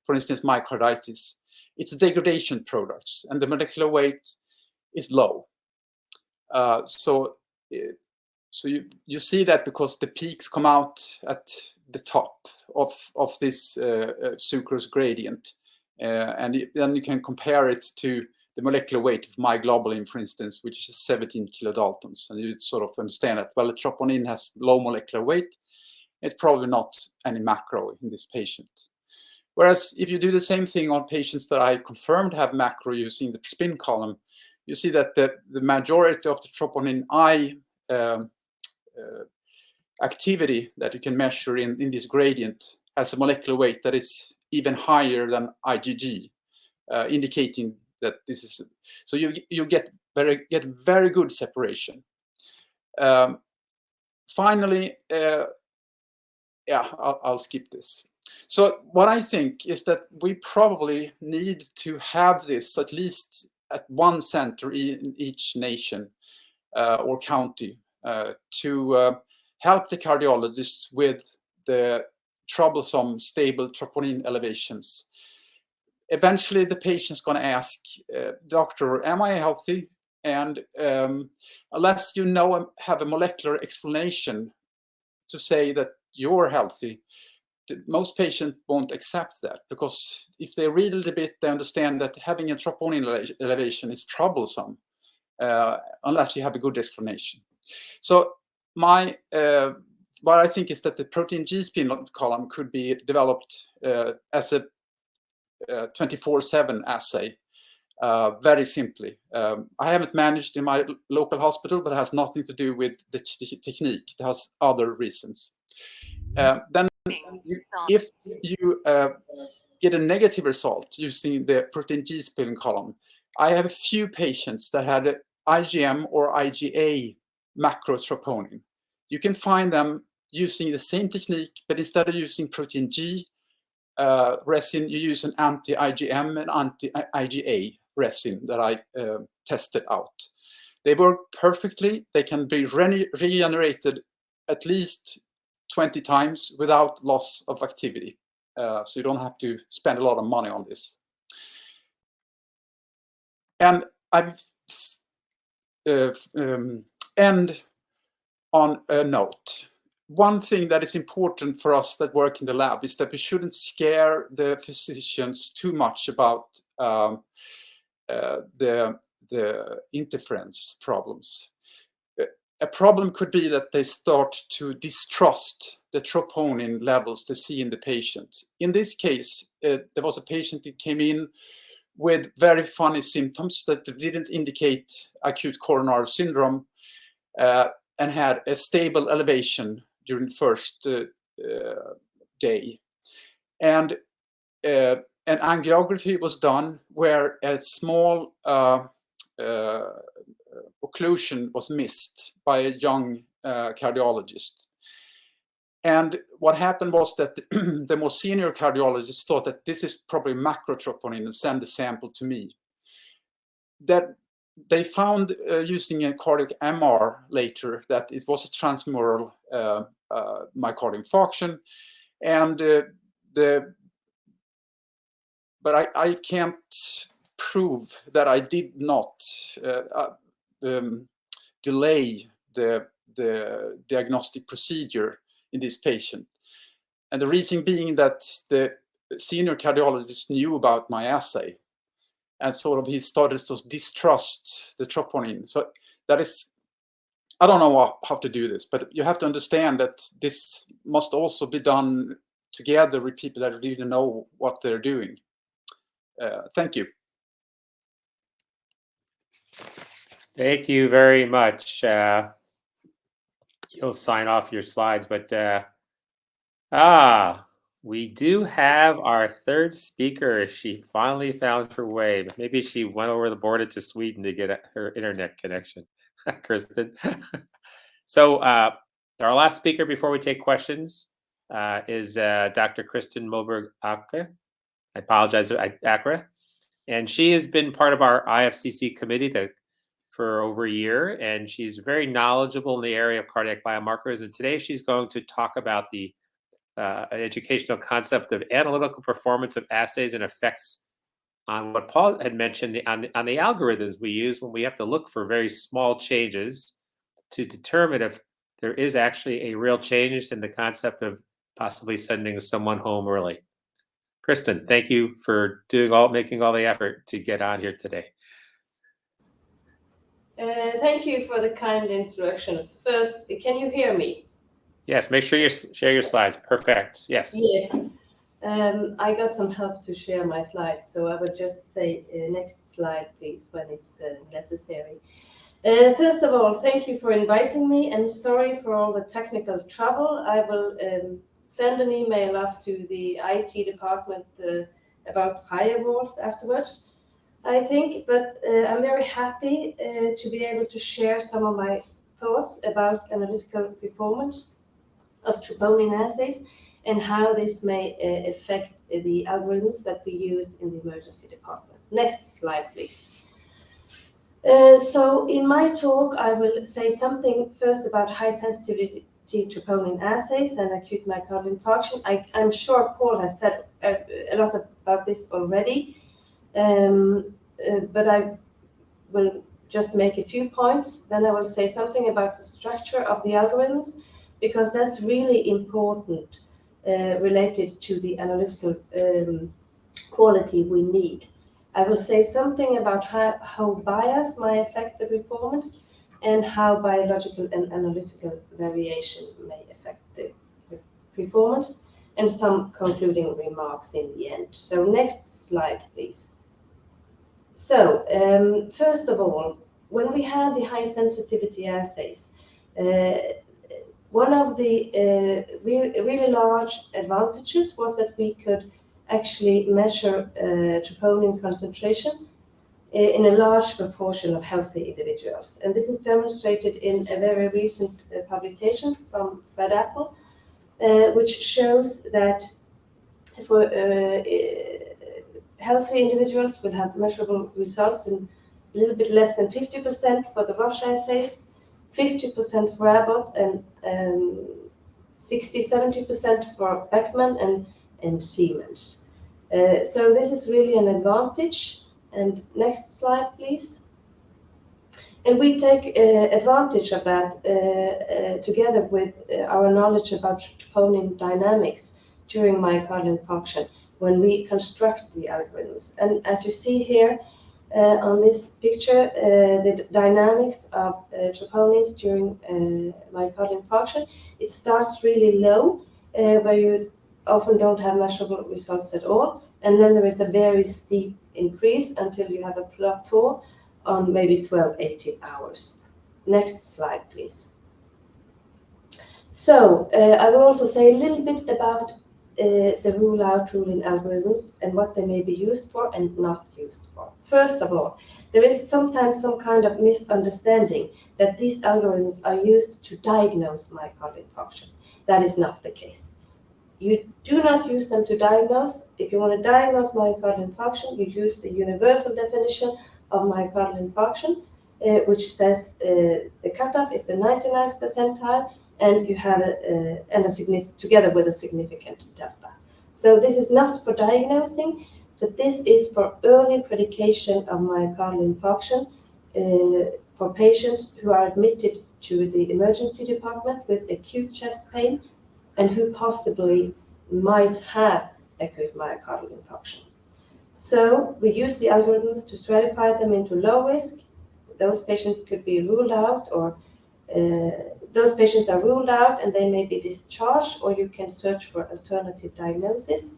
for instance, myocarditis, it's degradation products, and the molecular weight is low. So you see that because the peaks come out at the top of this sucrose gradient. And then you can compare it to the molecular weight of myoglobulin, for instance, which is 17 kilodaltons. And you sort of understand that, well, the troponin has low molecular weight. It's probably not any macro in this patient. Whereas if you do the same thing on patients that I confirmed have macro using the spin column, you see that the majority of the troponin I activity that you can measure in this gradient has a molecular weight that is even higher than IgG, indicating that this is, so you get very good separation. Finally, yeah, I'll skip this. So what I think is that we probably need to have this at least at one center in each nation or county to help the cardiologist with the troublesome stable troponin elevations. Eventually, the patient's going to ask, doctor, am I healthy? And unless you have a molecular explanation to say that you're healthy, most patients won't accept that, because if they read a little bit, they understand that having a troponin elevation is troublesome unless you have a good explanation. So what I think is that the protein G spin column could be developed as a 24/7 assay, very simply. I haven't managed in my local hospital, but it has nothing to do with the technique. It has other reasons. Then if you get a negative result using the protein G spin column, I have a few patients that had IgM or IgA macro-troponin. You can find them using the same technique, but instead of using protein G, resin, you use an anti-IgM and anti-IgA resin that I tested out. They work perfectly. They can be regenerated at least 20 times without loss of activity. So you don't have to spend a lot of money on this. And I end on a note. One thing that is important for us that work in the lab is that we shouldn't scare the physicians too much about the interference problems. A problem could be that they start to distrust the troponin levels they see in the patient. In this case, there was a patient that came in with very funny symptoms that didn't indicate acute coronary syndrome and had a stable elevation during the first day. And an angiography was done where a small occlusion was missed by a young cardiologist. And what happened was that the more senior cardiologist thought that this is probably macro-troponin and send the sample to me. That they found using a cardiac MR later that it was a transmural myocardial infarction, and but I can't prove that I did not delay the diagnostic procedure in this patient. And the reason being that the senior cardiologist knew about my assay, and sort of he started to distrust the troponin. So that is, I don't know how to do this, but you have to understand that this must also be done together with people that really know what they're doing. Thank you. Thank you very much. You'll sign off your slides, but we do have our third speaker. She finally found her way, but maybe she went over the border to Sweden to get her internet connection. Kristin. So our last speaker before we take questions is Dr. Kristin Moberg Aakre. I apologize, Aakre. And she has been part of our IFCC committee for over a year, and she's very knowledgeable in the area of cardiac biomarkers. And today she's going to talk about the educational concept of analytical performance of assays and effects on what Paul had mentioned on the algorithms we use when we have to look for very small changes to determine if there is actually a real change in the concept of possibly sending someone home early. Kristin, thank you for making all the effort to get on here today. Thank you for the kind introduction. First, can you hear me? Yes, make sure you share your slides. Perfect. Yes. Yes. I got some help to share my slides, so I would just say next slide, please, when it's necessary. First of all, thank you for inviting me, and sorry for all the technical trouble. I will send an email off to the IT department about firewalls afterwards, I think, but I'm very happy to be able to share some of my thoughts about analytical performance of troponin assays and how this may affect the algorithms that we use in the emergency department. Next slide, please. So in my talk, I will say something first about high sensitivity troponin assays and acute myocardial infarction. I'm sure Paul has said a lot about this already, but I will just make a few points. Then I will say something about the structure of the algorithms, because that's really important related to the analytical quality we need. I will say something about how bias may affect the performance and how biological and analytical variation may affect the performance, and some concluding remarks in the end. So next slide, please. So first of all, when we had the high sensitivity assays, one of the really large advantages was that we could actually measure troponin concentration in a large proportion of healthy individuals. And this is demonstrated in a very recent publication from Fred Apple, which shows that For healthy individuals will have measurable results in a little bit less than 50% for the Roche assays, 50% for Abbott, and 60-70% for Beckman and Siemens. So this is really an advantage. And next slide, please. And we take advantage of that together with our knowledge about troponin dynamics during myocardial infarction when we construct the algorithms. And as you see here on this picture, the dynamics of troponins during myocardial infarction, it starts really low, where you often don't have measurable results at all. And then there is a very steep increase until you have a plateau on maybe 12-18 hours. Next slide, please. So I will also say a little bit about the rule-out rule-in algorithms and what they may be used for and not used for. First of all, there is sometimes some kind of misunderstanding that these algorithms are used to diagnose myocardial infarction. That is not the case. You do not use them to diagnose. If you want to diagnose myocardial infarction, you use the universal definition of myocardial infarction, which says the cutoff is the 99th percentile, and you have together with a significant delta. So this is not for diagnosing, but this is for early predication of myocardial infarction for patients who are admitted to the emergency department with acute chest pain and who possibly might have acute myocardial infarction. So we use the algorithms to stratify them into low risk. Those patients could be ruled out, or those patients are ruled out and they may be discharged, or you can search for alternative diagnosis.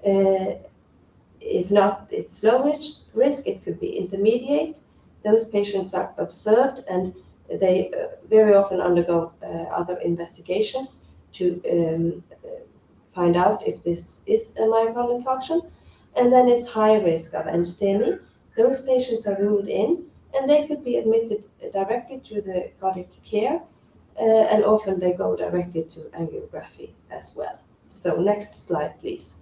If not, it's low risk. It could be intermediate. Those patients are observed and they very often undergo other investigations to find out if this is a myocardial infarction. And then it's high risk of end-STEMI. Those patients are ruled in, and they could be admitted directly to the cardiac care, and often they go directly to angiography as well. So next slide, please.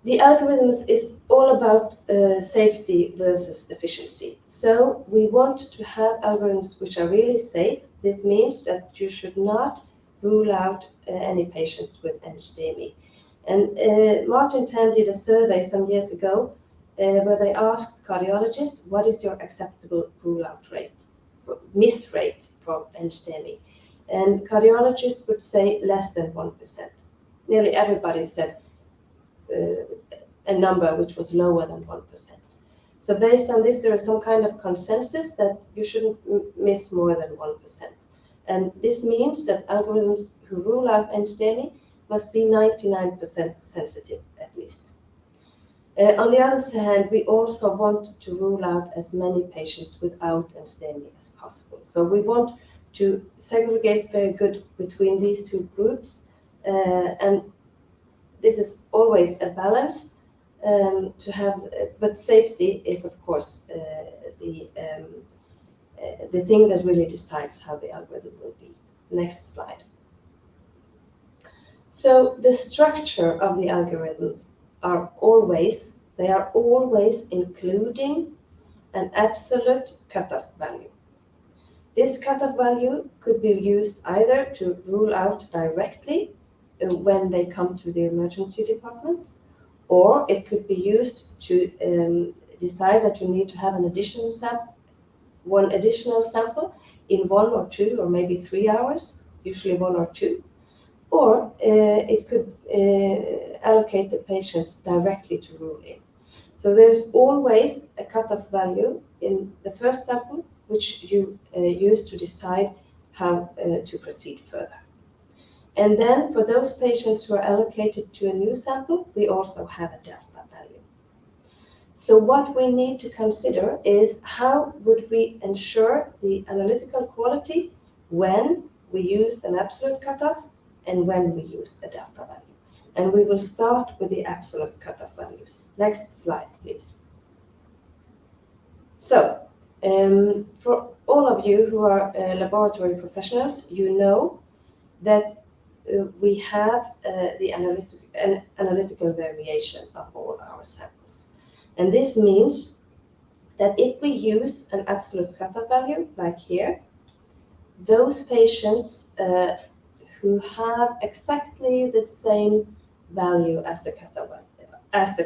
The algorithms is all about safety versus efficiency. So we want to have algorithms which are really safe. This means that you should not rule out any patients with end-STEMI. And Martin Tan did a survey some years ago where they asked cardiologists, what is your acceptable rule-out rate, miss rate for end-STEMI? And cardiologists would say less than 1%. Nearly everybody said a number which was lower than 1%. So based on this, there is some kind of consensus that you shouldn't miss more than 1%. And this means that algorithms who rule out end-STEMI must be 99% sensitive at least. On the other hand, we also want to rule out as many patients without end-STEMI as possible. So we want to segregate very good between these two groups, and this is always a balance to have, but safety is of course the thing that really decides how the algorithm will be. Next slide. So the structure of the algorithms are always including an absolute cutoff value. This cutoff value could be used either to rule out directly when they come to the emergency department, or it could be used to decide that you need to have an additional one additional sample in 1 or 2 or maybe 3 hours, usually 1 or 2. Or it could allocate the patients directly to rule in. So there's always a cutoff value in the first sample, which you use to decide how to proceed further. And then for those patients who are allocated to a new sample, we also have a delta value. So what we need to consider is how would we ensure the analytical quality when we use an absolute cutoff and when we use a delta value. And we will start with the absolute cutoff values. Next slide, please. So, for all of you who are laboratory professionals, you know that we have the analytical variation of all our samples. And this means that if we use an absolute cutoff value, like here, those patients who have exactly the same value as the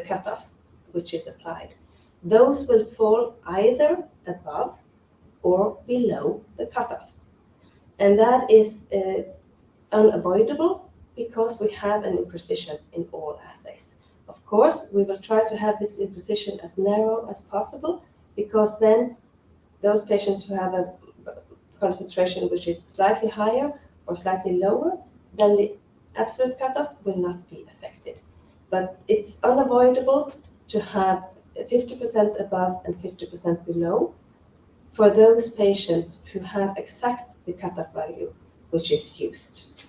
cutoff which is applied, those will fall either above or below the cutoff. And that is unavoidable because we have an imprecision in all assays. Of course, we will try to have this imprecision as narrow as possible, because then those patients who have a concentration which is slightly higher or slightly lower than the absolute cutoff will not be affected. But it's unavoidable to have 50% above and 50% below for those patients who have exact the cutoff value which is used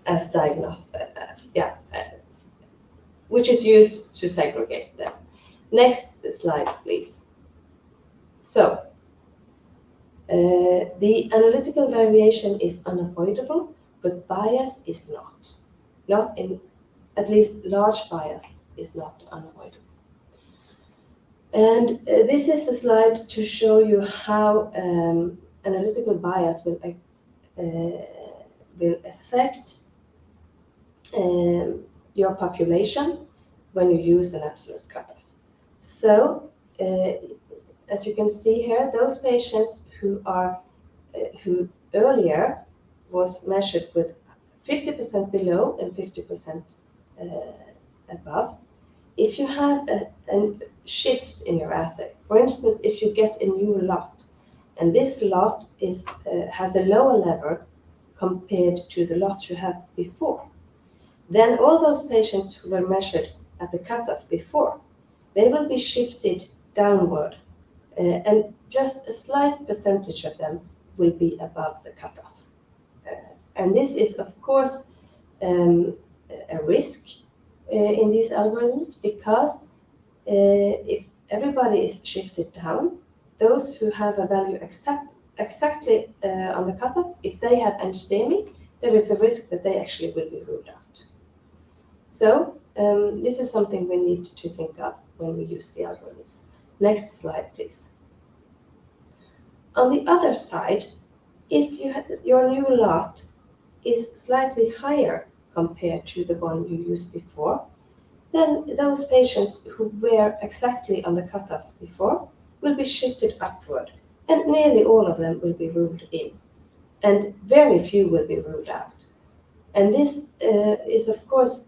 as diagnostic, which is used to segregate them. Next slide, please. So, the analytical variation is unavoidable, but bias is not. Not in, at least large bias is not unavoidable. And this is a slide to show you how analytical bias will affect your population when you use an absolute cutoff. So, as you can see here, those patients who earlier was measured with 50% below and 50% above, if you have a shift in your assay, for instance, if you get a new lot, and this lot has a lower level compared to the lot you had before, then all those patients who were measured at the cutoff before, they will be shifted downward, and just a slight percentage of them will be above the cutoff. And this is, of course, a risk in these algorithms, because if everybody is shifted down, those who have a value exactly on the cutoff, if they have anstemi, there is a risk that they actually will be ruled out. So this is something we need to think of when we use the algorithms. Next slide, please. On the other side, if your new lot is slightly higher compared to the one you used before, then those patients who were exactly on the cutoff before will be shifted upward, and nearly all of them will be ruled in, and very few will be ruled out. And this is, of course,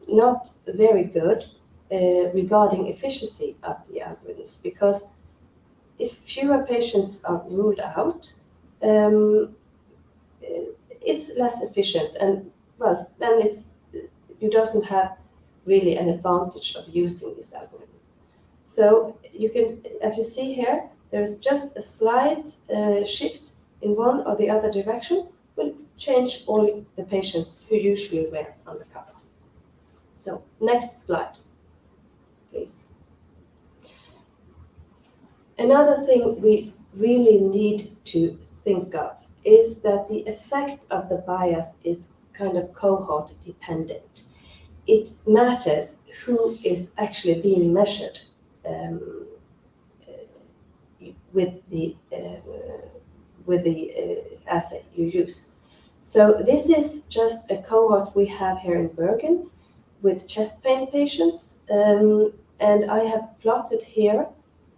not very good regarding efficiency of the algorithms, because if fewer patients are ruled out, it's less efficient, and well, then you doesn't have really an advantage of using this algorithm. So you can, as you see here, there is just a slight shift in one or the other direction will change all the patients who usually were on the cutoff. So next slide, please. Another thing we really need to think of is that the effect of the bias is kind of cohort dependent. It matters who is actually being measured with the assay you use. So this is just a cohort we have here in Bergen with chest pain patients, and I have plotted here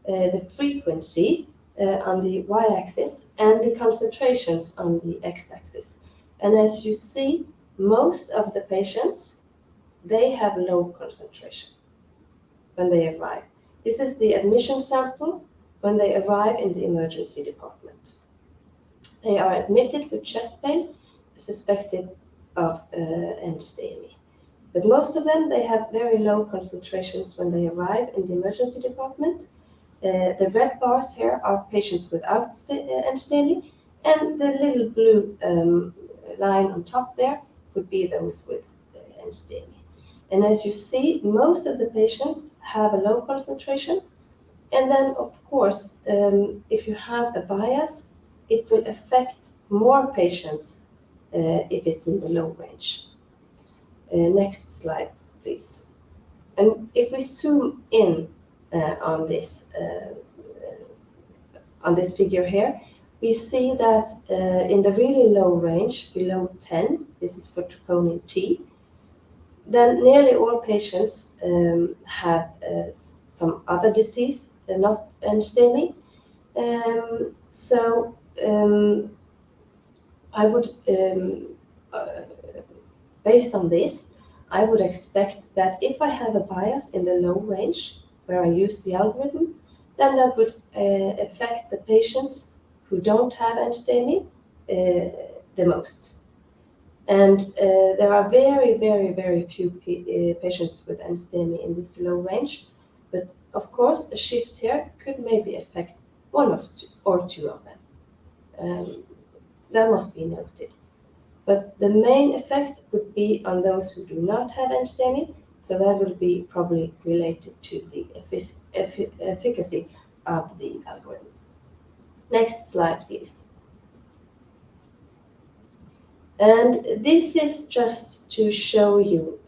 the frequency on the y-axis and the concentrations on the x-axis. And as you see, most of the patients, they have low concentration when they arrive. This is the admission sample when they arrive in the emergency department. They are admitted with chest pain suspected of anstemi. But most of them, they have very low concentrations when they arrive in the emergency department. The red bars here are patients without anstemi, and the little blue line on top there would be those with anstemi. And as you see, most of the patients have a low concentration. And then, of course, if you have a bias, it will affect more patients if it's in the low range. Next slide, please. And if we zoom in on this figure here, we see that in the really low range, below 10, this is for troponin T, then nearly all patients have some other disease, not NSTEMI. So I would, based on this, I would expect that if I have a bias in the low range where I use the algorithm, then that would affect the patients who don't have NSTEMI the most. And there are very, very, very few patients with NSTEMI in this low range. But of course, a shift here could maybe affect one or two of them. That must be noted. But the main effect would be on those who do not have NSTEMI, so that will be probably related to the efficacy of the algorithm. Next slide, please. And this is just to show you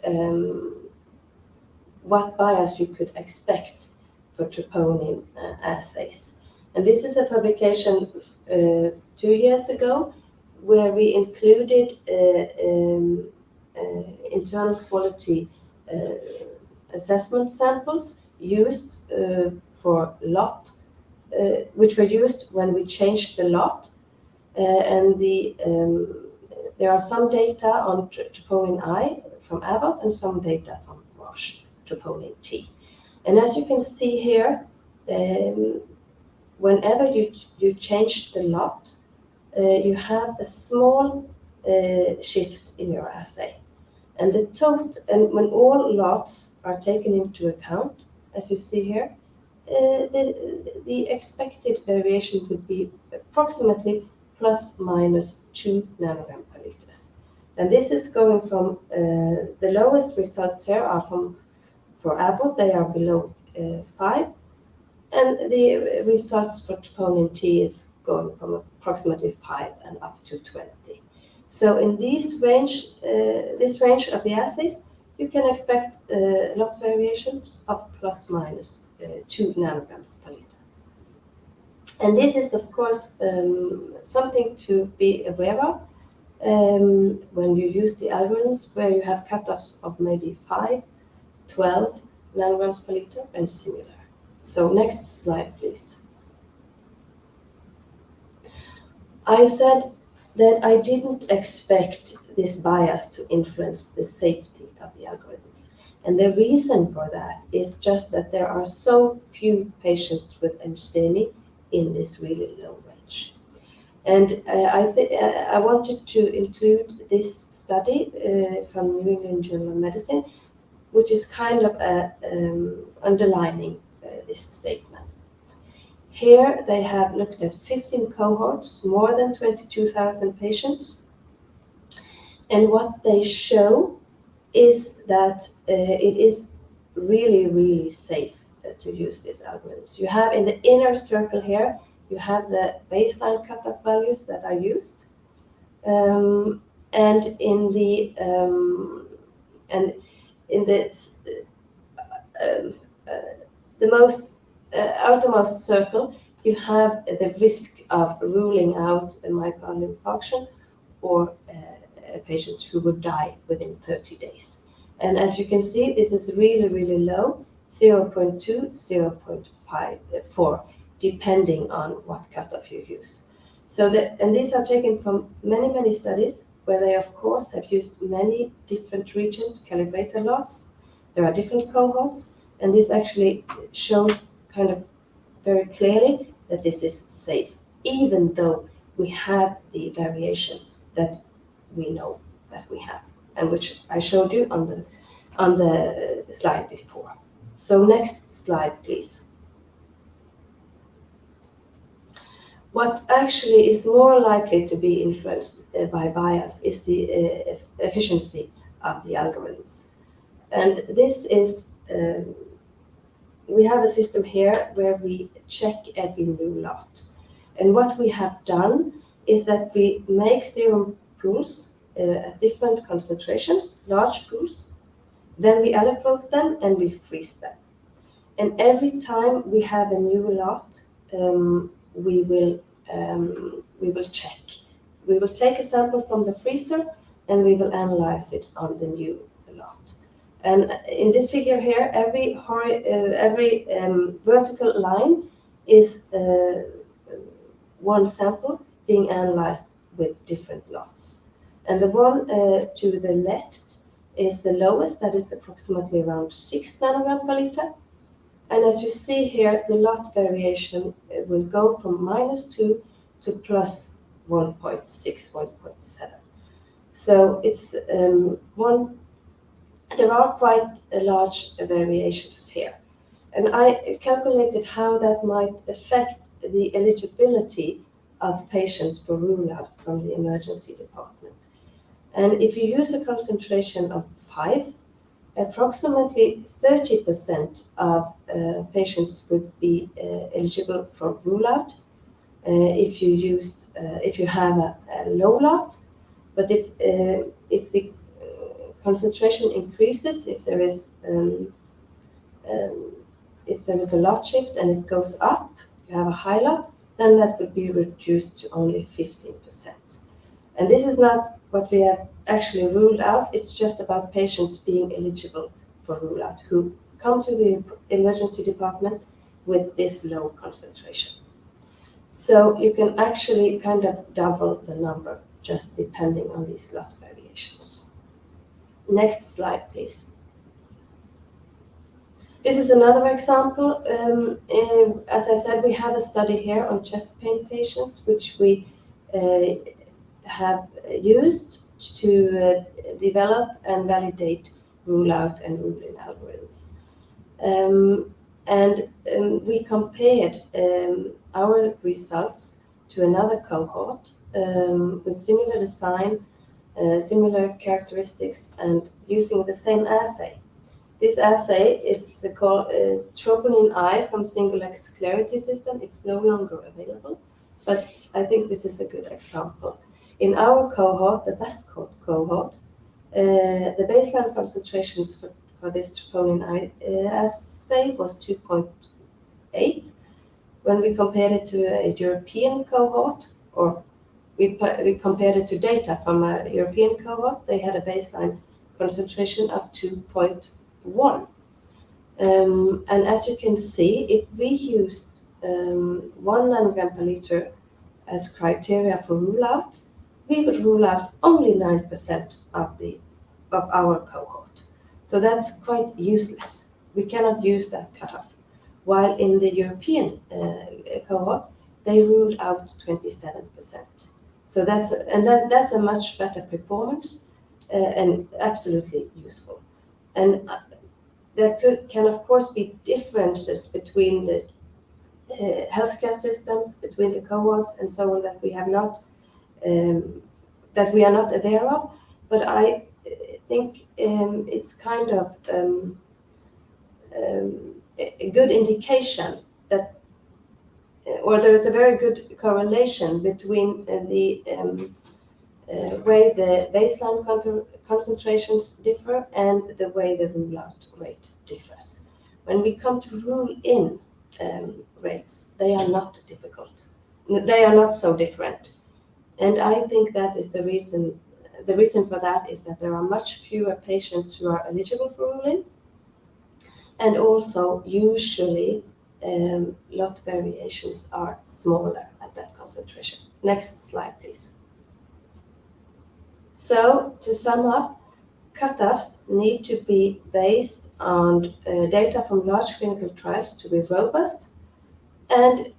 what bias you could expect for troponin assays. And this is a publication 2 years ago where we included internal quality assessment samples used for lot, which were used when we changed the lot. And there are some data on troponin I from Abbott and some data from Roche, troponin T. And as you can see here, whenever you change the lot, you have a small shift in your assay. And the total, and when all lots are taken into account, as you see here, the expected variation would be approximately plus minus 2 nanogram per liters. And this is going from the lowest results here are for Abbott, they are below 5, and the results for troponin T is going from approximately 5 and up to 20. So in this range of the assays, you can expect lot variations of plus minus 2 nanograms per liter. And this is, of course, something to be aware of when you use the algorithms where you have cutoffs of maybe 5, 12 nanograms per liter and similar. So next slide, please. I said that I didn't expect this bias to influence the safety of the algorithms. And the reason for that is just that there are so few patients with NSTEMI in this really low range. And I wanted to include this study from New England Journal of Medicine, which is kind of underlining this statement. Here they have looked at 15 cohorts, more than 22,000 patients. And what they show is that it is really, really safe to use these algorithms. You have in the inner circle here, you have the baseline cutoff values that are used. And in the most outermost circle, you have the risk of ruling out a myocardial infarction or a patient who would die within 30 days. And as you can see, this is really, really low, 0.2, 0.54, depending on what cutoff you use. So and these are taken from many, many studies where they, of course, have used many different regions to calibrate the lots. There are different cohorts, and this actually shows kind of very clearly that this is safe, even though we have the variation that we know that we have, and which I showed you on the slide before. So next slide, please. What actually is more likely to be influenced by bias is the efficiency of the algorithms. And this is, we have a system here where we check every new lot. And what we have done is that we make serum pools at different concentrations, large pools. Then we electrode them and we freeze them. And every time we have a new lot, we will check. We will take a sample from the freezer and we will analyze it on the new lot. And in this figure here, every vertical line is one sample being analyzed with different lots. And the one to the left is the lowest, that is approximately around 6 nanogram per liter. And as you see here, the lot variation will go from -2 to plus 1.6, 1.7. So it's there are quite large variations here. And I calculated how that might affect the eligibility of patients for rule-out from the emergency department. And if you use a concentration of 5, approximately 30% of patients would be eligible for rule-out if you have a low lot. But if the concentration increases, if there is a lot shift and it goes up, you have a high lot, then that would be reduced to only 15%. And this is not what we have actually ruled out. It's just about patients being eligible for rule-out who come to the emergency department with this low concentration. So you can actually kind of double the number just depending on these lot variations. Next slide, please. This is another example. As I said, we have a study here on chest pain patients, which we have used to develop and validate rule-out and rule-in algorithms. We compared our results to another cohort with similar design, similar characteristics, and using the same assay. This assay, it's called Troponin I from Single-X Clarity System. It's no longer available, but I think this is a good example. In our cohort, the best cohort, the baseline concentrations for this Troponin I assay was 2.8. When we compared it to a European cohort, or we compared it to data from a European cohort, they had a baseline concentration of 2.1. And as you can see, if we used 1 nanogram per liter as criteria for rule-out, we would rule out only 9% of our cohort. So that's quite useless. We cannot use that cutoff. While in the European cohort, they ruled out 27%. So that's a much better performance and absolutely useful. And there can of course be differences between the healthcare systems, between the cohorts, and so on that we have not that we are not aware of. But I think it's kind of a good indication that, or there is a very good correlation between the way the baseline concentrations differ and the way the rule-out rate differs. When we come to rule-in rates, they are not difficult. They are not so different. And I think that is the reason. The reason for that is that there are much fewer patients who are eligible for rule-in, and also usually lot variations are smaller at that concentration. Next slide, please. So to sum up, cutoffs need to be based on data from large clinical trials to be robust, and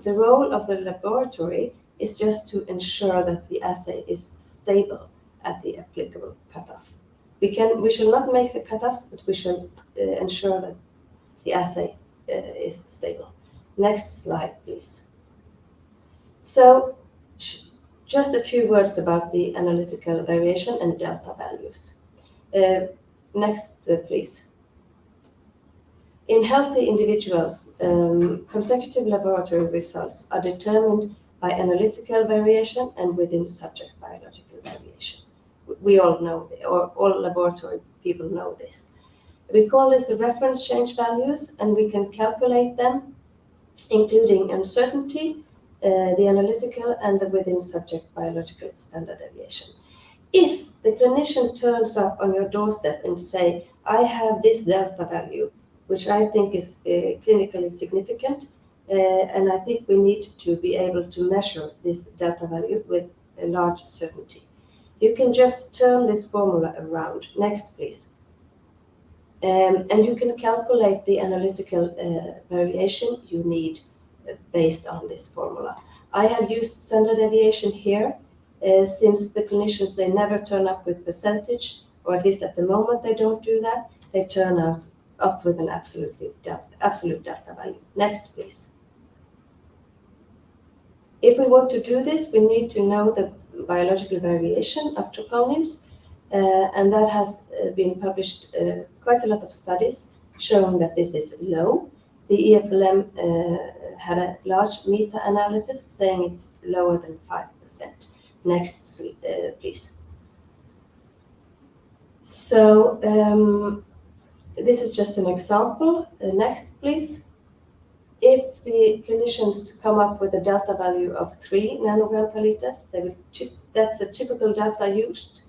the role of the laboratory is just to ensure that the assay is stable at the applicable cutoff. We shall not make the cutoffs, but we shall ensure that the assay is stable. Next slide, please. So just a few words about the analytical variation and delta values. Next, please. In healthy individuals, consecutive laboratory results are determined by analytical variation and within subject biological variation. We all know, or all laboratory people know this. We call this the reference change values, and we can calculate them, including uncertainty, the analytical, and the within subject biological standard deviation. If the clinician turns up on your doorstep and say, I have this delta value, which I think is clinically significant, and I think we need to be able to measure this delta value with a large certainty. You can just turn this formula around. Next, please. And you can calculate the analytical variation you need based on this formula. I have used standard deviation here since the clinicians, they never turn up with percentage, or at least at the moment they don't do that. They turn up with an absolute delta value. Next, please. If we want to do this, we need to know the biological variation of troponins, and that has been published quite a lot of studies showing that this is low. The EFLM had a large meta-analysis saying it's lower than 5%. Next, please. So this is just an example. Next, please. If the clinicians come up with a delta value of 3 nanogram per liter, that's a typical delta used.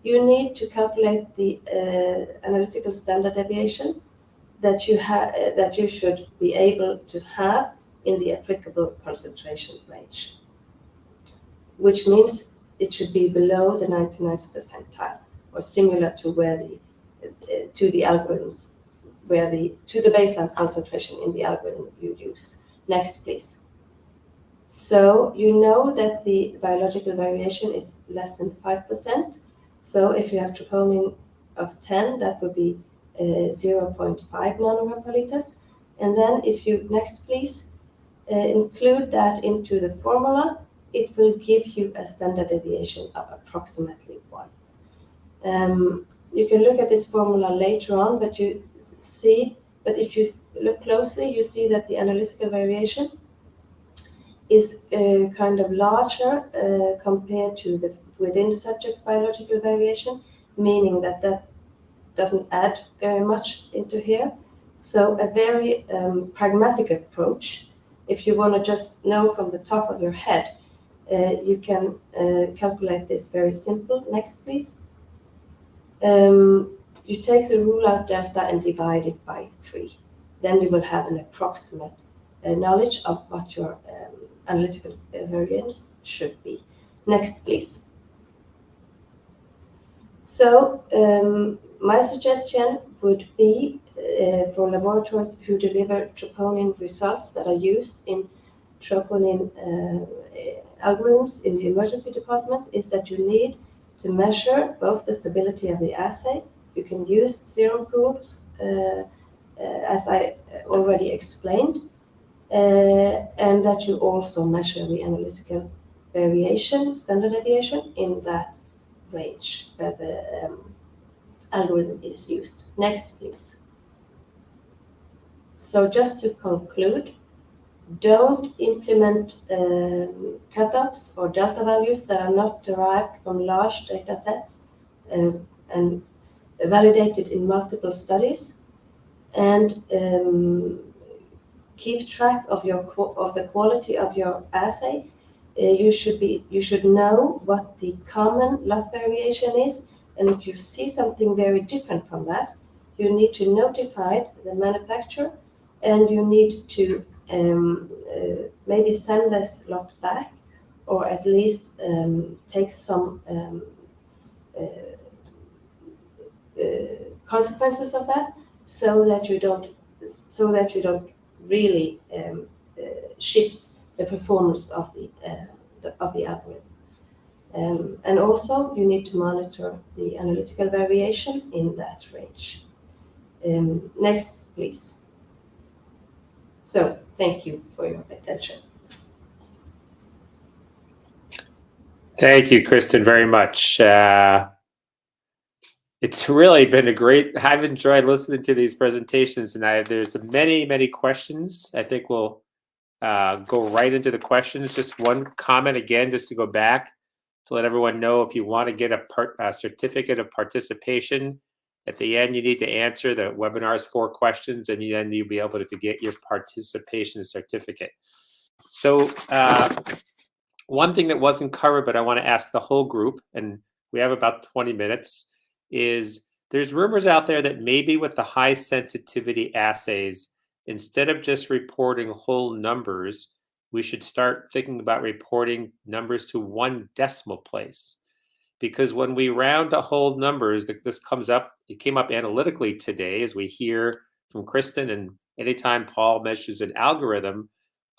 You need to calculate the analytical standard deviation that you should be able to have in the applicable concentration range, which means it should be below the 99th percentile, or similar to to the algorithms, to the baseline concentration in the algorithm you use. Next, please. So you know that the biological variation is less than 5%. So if you have troponin of 10, that would be 0.5 nanogram per liters. And then if you, next please, include that into the formula, it will give you a standard deviation of approximately 1. You can look at this formula later on, but if you look closely, you see that the analytical variation is kind of larger compared to the within subject biological variation, meaning that doesn't add very much into here. So a very pragmatic approach, if you want to just know from the top of your head, you can calculate this very simple. Next, please. You take the rule out delta and divide it by 3. Then you will have an approximate knowledge of what your analytical variance should be. Next, please. So my suggestion would be for laboratories who deliver troponin results that are used in troponin algorithms in the emergency department is that you need to measure both the stability of the assay. You can use serum pools, as I already explained, and that you also measure the analytical variation, standard deviation, in that range where the algorithm is used. Next, please. So just to conclude, don't implement cutoffs or delta values that are not derived from large data sets and validated in multiple studies, and keep track of the quality of your assay. You should know what the common lot variation is, and if you see something very different from that, you need to notify the manufacturer, and you need to maybe send this lot back, or at least take some consequences of that, so that you don't really shift the performance of the algorithm. And also you need to monitor the analytical variation in that range. Next, please. So thank you for your attention. Thank you, Kristin, very much. It's really been I've enjoyed listening to these presentations, and there's many, many questions. I think we'll go right into the questions. Just one comment again, just to go back to let everyone know, if you want to get a certificate of participation, at the end you need to answer the webinar's 4 questions, and then you'll be able to get your participation certificate. So one thing that wasn't covered, but I want to ask the whole group, and we have about 20 minutes, is there's rumors out there that maybe with the high sensitivity assays, instead of just reporting whole numbers, we should start thinking about reporting numbers to 1 decimal place. Because when we round to whole numbers, this comes up, it came up analytically today, as we hear from Kristin, and anytime Paul measures an algorithm,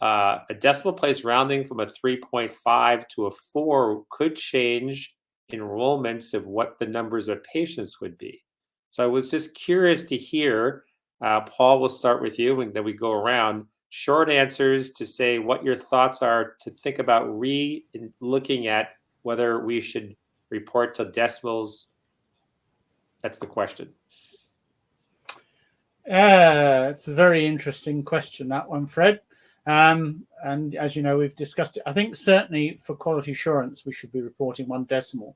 a decimal place rounding from a 3.5 to a 4 could change enrollments of what the numbers of patients would be. So I was just curious to hear, Paul, we'll start with you, and then we go around, short answers to say what your thoughts are to think about looking at whether we should report to decimals. That's the question. It's a very interesting question, that one, Fred. And as you know, we've discussed it. I think certainly for quality assurance, we should be reporting 1 decimal.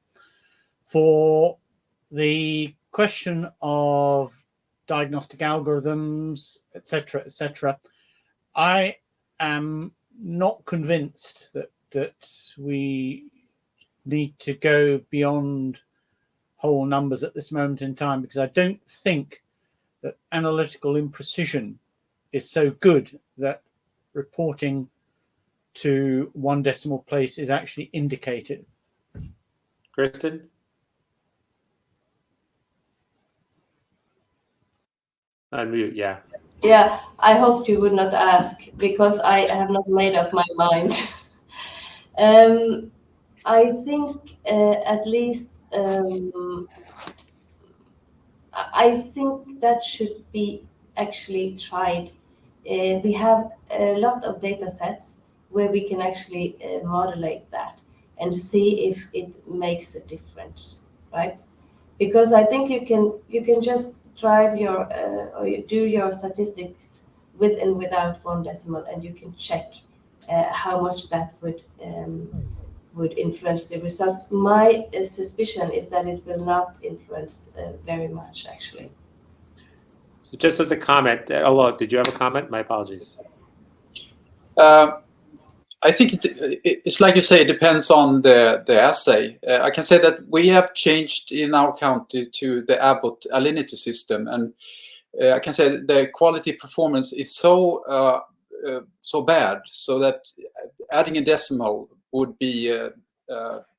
For the question of diagnostic algorithms, etc., I am not convinced that we need to go beyond whole numbers at this moment in time, because I don't think that analytical imprecision is so good that reporting to 1 decimal place is actually indicated. Kristin? Unmute, yeah. Yeah, I hoped you would not ask, because I have not made up my mind. I think at least I think that should be actually tried. We have a lot of data sets where we can actually modulate that and see if it makes a difference, right? Because I think you can just drive your or you do your statistics with and without 1 decimal, and you can check how much that would influence the results. My suspicion is that it will not influence very much, actually. So just as a comment, did you have a comment? My apologies. I think it's like you say, it depends on the assay. I can say that we have changed in our county to the Abbott Alinity system, and I can say that the quality performance is so bad, so that adding a decimal would be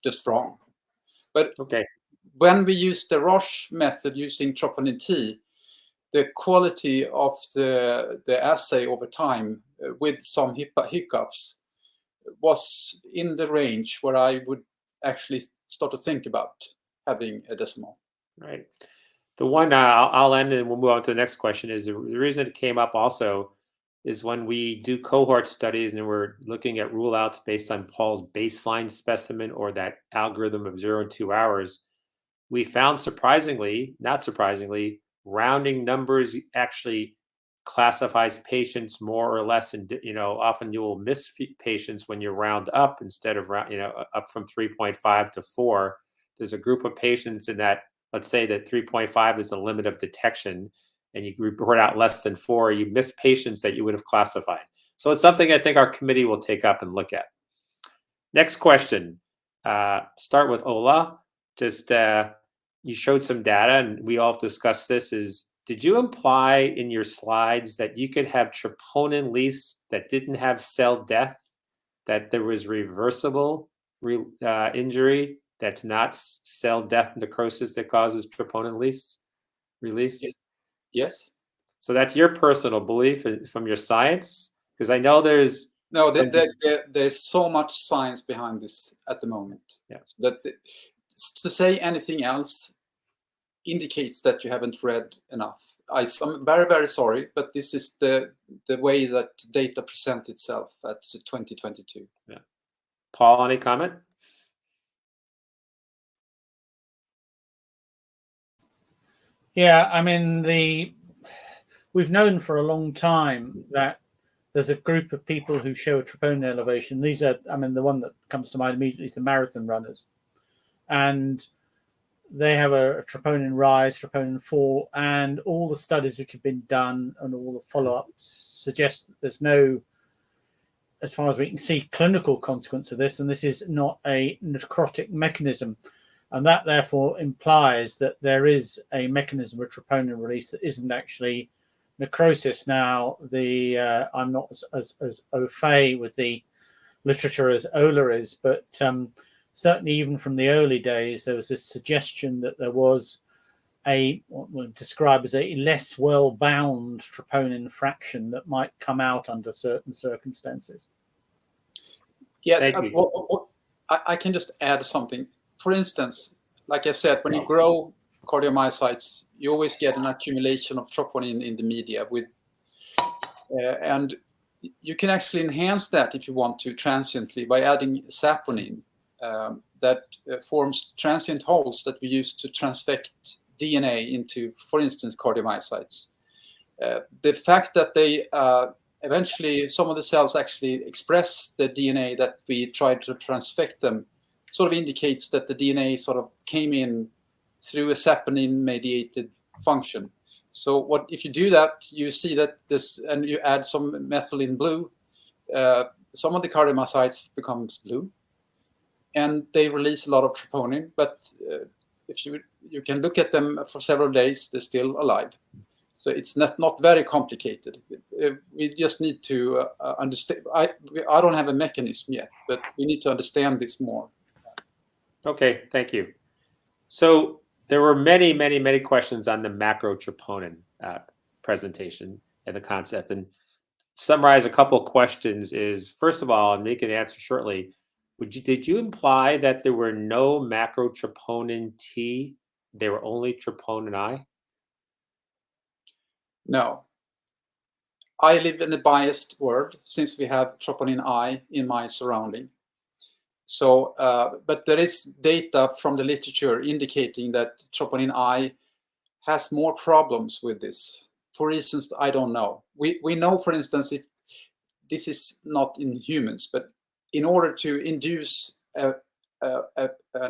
just wrong. But okay, when we use the Roche method using troponin T, the quality of the assay over time, with some hiccups, was in the range where I would actually start to think about having a decimal. Right. The one I'll end and we'll move on to the next question is the reason it came up also is when we do cohort studies and we're looking at rule outs based on Paul's baseline specimen or that algorithm of 0 and 2 hours, we found not surprisingly, rounding numbers actually classifies patients more or less, and often you will miss patients when you round up instead of up from 3.5 to 4. There's a group of patients in that, let's say that 3.5 is the limit of detection, and you report out less than 4, you miss patients that you would have classified. So it's something I think our committee will take up and look at. Next question. Start with Ola. Just you showed some data, and we all discussed this. Did you imply in your slides that you could have troponin lease that didn't have cell death, that there was reversible injury that's not cell death necrosis that causes troponin release? Yes. So that's your personal belief from your science? Because I know there's... No, there's so much science behind this at the moment. Yeah. So that to say anything else indicates that you haven't read enough. I'm very, very sorry, but this is the way that data present itself at 2022. Yeah. Paul, any comment? Yeah, I mean, we've known for a long time that there's a group of people who show a troponin elevation. These are, I mean, the one that comes to mind immediately is the marathon runners. And they have a troponin rise, troponin fall, and all the studies which have been done and all the follow-ups suggest that there's no, as far as we can see, clinical consequence of this, and this is not a necrotic mechanism. And that therefore implies that there is a mechanism of troponin release that isn't actually necrosis. Now, I'm not as au fait with the literature as Ola is, but certainly even from the early days, there was this suggestion that there was what we'll describe as a less well-bound troponin fraction that might come out under certain circumstances. Yes, I can just add something. For instance, like I said, when you grow cardiomyocytes, you always get an accumulation of troponin in the media and you can actually enhance that if you want to transiently by adding saponin that forms transient holes that we use to transfect DNA into, for instance, cardiomyocytes. The fact that they eventually, some of the cells actually express the DNA that we tried to transfect them sort of indicates that the DNA sort of came in through a saponin-mediated function. So what if you do that, you see that this, and you add some methylene blue, some of the cardiomyocytes becomes blue, and they release a lot of troponin. But if you can look at them for several days, they're still alive. So it's not very complicated. We just need to understand. I don't have a mechanism yet, but we need to understand this more. Okay, thank you. So there were many questions on the macro-troponin presentation and the concept. And summarize a couple of questions is, first of all, and make an answer shortly, did you imply that there were no macro-troponin T, they were only troponin I? No. I live in a biased world since we have troponin I in my surrounding. So, but there is data from the literature indicating that troponin I has more problems with this. For reasons I don't know. We know, for instance, if this is not in humans, but in order to induce an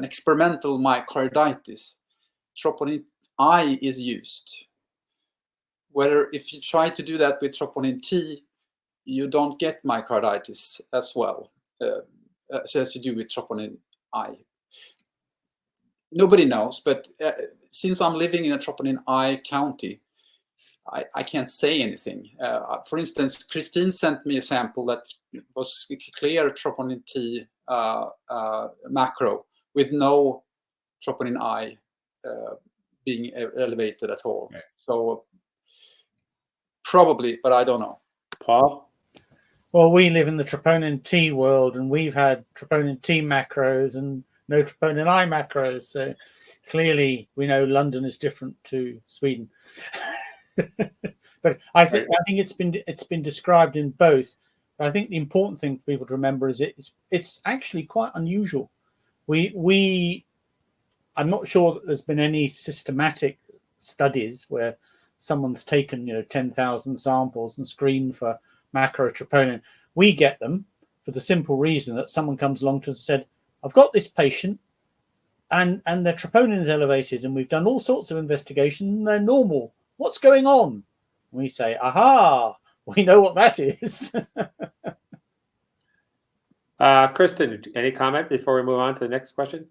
experimental myocarditis, troponin I is used. Whether if you try to do that with troponin T, you don't get myocarditis as well. As you do with troponin I. Nobody knows, but since I'm living in a troponin I county, I can't say anything. For instance, Kristin sent me a sample that was clear troponin T macro with no troponin I being elevated at all. Okay. So probably, but I don't know. Paul? Well, we live in the troponin T world, and we've had troponin T macros and no troponin I macros. So clearly, we know London is different to Sweden. But I think it's been described in both. But I think the important thing for people to remember is it's actually quite unusual. I'm not sure that there's been any systematic studies where someone's taken 10,000 samples and screened for macro-troponin. We get them for the simple reason that someone comes along to us and said, I've got this patient and their troponin is elevated, and we've done all sorts of investigation and they're normal. What's going on? And we say, aha, we know what that is. Kristin, any comment before we move on to the next question?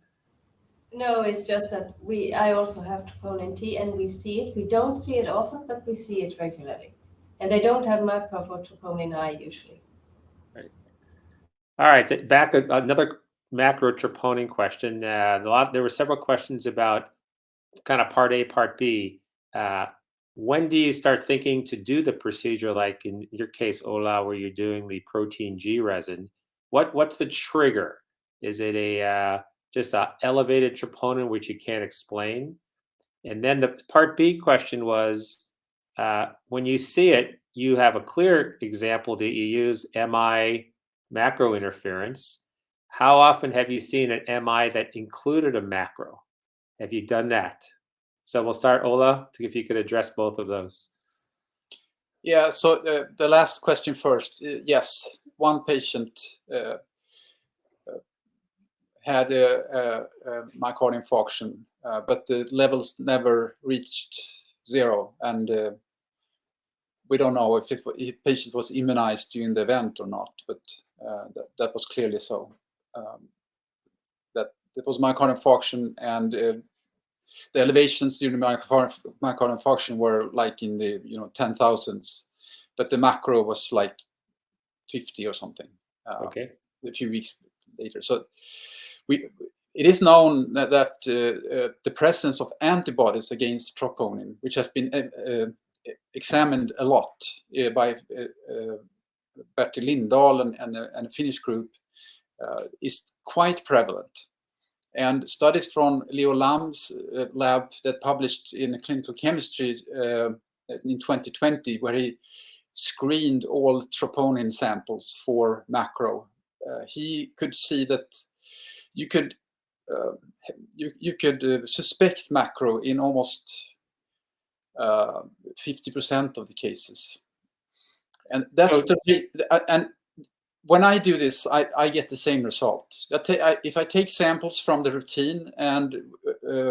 No, it's just that I also have troponin T and we see it. We don't see it often, but we see it regularly. And they don't have macro for troponin I usually. Right. All right, back another macro-troponin question. There were several questions about kind of part A, part B. When do you start thinking to do the procedure, like in your case, Ola, where you're doing the protein G resin? What's the trigger? Is it just a elevated troponin which you can't explain? And then the part B question was, when you see it, you have a clear example that you use MI macro interference. How often have you seen an MI that included a macro? Have you done that? So we'll start, Ola, if you could address both of those. Yeah, so the last question first. Yes, one patient had a myocardial infarction, but the levels never reached 0, and we don't know if the patient was immunized during the event or not, but that was clearly so. That it was myocardial infarction, and the elevations during the myocardial infarction were like in the 10,000s, but the macro was like 50 or something. Okay. A few weeks later. So it is known that the presence of antibodies against troponin, which has been examined a lot by Bertil Lindahl and a Finnish group, is quite prevalent. And studies from Leo Lam's lab that published in Clinical Chemistry in 2020, where he screened all troponin samples for macro, he could see that you could suspect macro in almost 50% of the cases, and that's and when I do this, I get the same result. If I take samples from the routine, and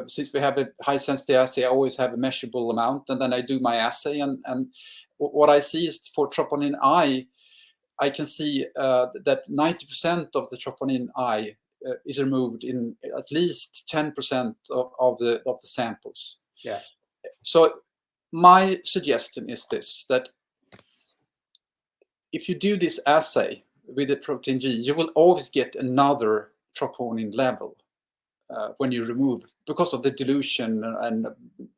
since we have a high sensitivity assay, I always have a measurable amount, and then I do my assay, and what I see is for troponin I can see that 90% of the troponin I is removed in at least 10% of the samples. Yeah. So my suggestion is this, that if you do this assay with the protein G, you will always get another troponin level when you remove, because of the dilution and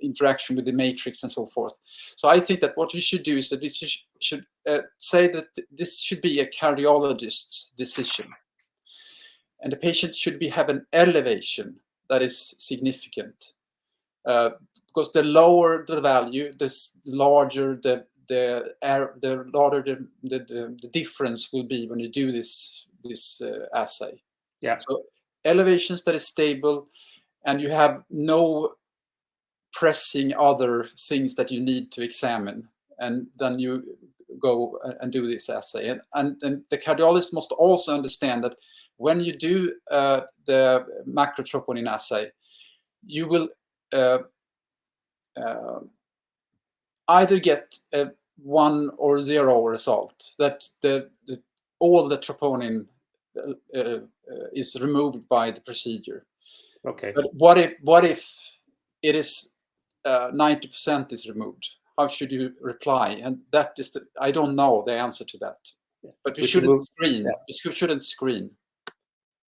interaction with the matrix and so forth. So I think that what we should do is that we should say that this should be a cardiologist's decision, and the patient should have an elevation that is significant, because the lower the value, the larger the difference will be when you do this assay. Yeah. So elevations that is stable, and you have no pressing other things that you need to examine, and then you go and do this assay. And the cardiologist must also understand that when you do the macro-troponin assay, you will either get a 1 or 0 result, that all the troponin is removed by the procedure. Okay. But what if it is 90% is removed? How should you reply? And that is I don't know the answer to that. Yeah. But we shouldn't screen. Yeah. We shouldn't screen.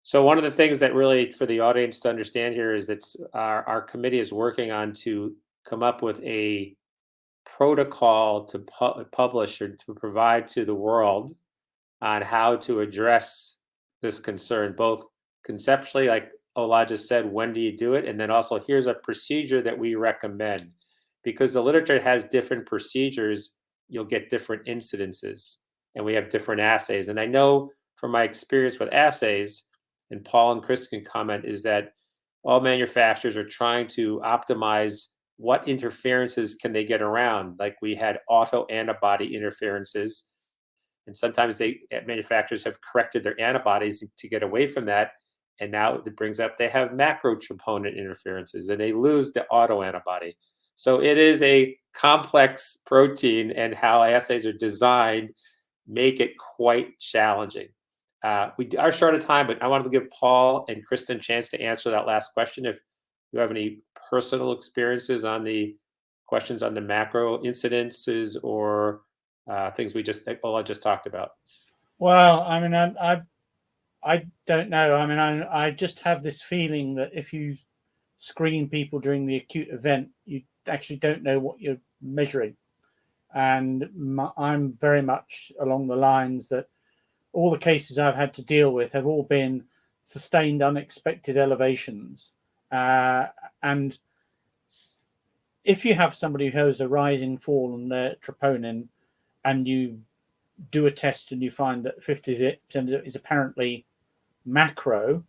So one of the things that really for the audience to understand here is that our committee is working on to come up with a protocol to publish or to provide to the world on how to address this concern, both conceptually, like Ola just said, when do you do it? And then also here's a procedure that we recommend. Because the literature has different procedures, you'll get different incidences, and we have different assays. And I know from my experience with assays, and Paul and Kristin can comment, is that all manufacturers are trying to optimize what interferences can they get around. Like we had autoantibody interferences, and sometimes manufacturers have corrected their antibodies to get away from that. And now it brings up they have macro-troponin interferences, and they lose the autoantibody. So it is a complex protein, and how assays are designed make it quite challenging. We are short of time, but I wanted to give Paul and Kristin a chance to answer that last question. If you have any personal experiences on the questions on the macro incidences or things Ola just talked about. Well, I mean, I don't know. I mean, I just have this feeling that if you screen people during the acute event, you actually don't know what you're measuring. And I'm very much along the lines that all the cases I've had to deal with have all been sustained unexpected elevations. And if you have somebody who has a rising fall in their troponin, and you do a test and you find that 50% is apparently macro,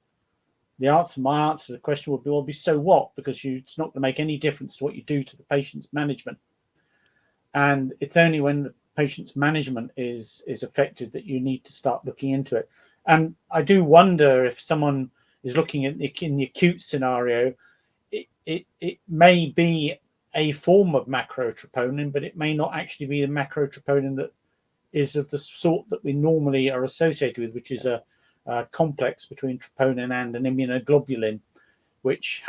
my answer to the question would be so what? Because it's not going to make any difference to what you do to the patient's management. And it's only when the patient's management is affected, that you need to start looking into it. And I do wonder if someone is looking at in the acute scenario, it may be a form of macro-troponin, but it may not actually be the macro-troponin that is of the sort that we normally are associated with, which is a complex between troponin and an immunoglobulin, which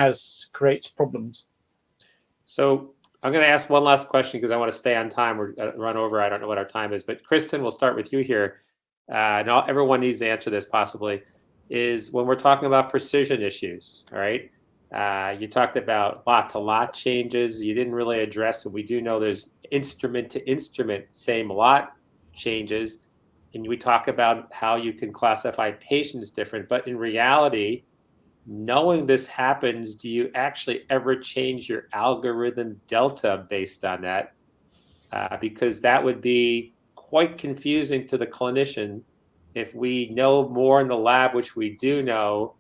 creates problems. So I'm going to ask one last question because I want to stay on time. We're run over. I don't know what our time is, but Kristin, we'll start with you here. Not everyone needs to answer this possibly, is when we're talking about precision issues, all right? You talked about lot-to-lot changes. You didn't really address, and we do know there's instrument-to-instrument same lot changes, and we talk about how you can classify patients different, but in reality, knowing this happens, do you actually ever change your algorithm delta based on that? Because that would be quite confusing to the clinician if we know more in the lab, which we do know.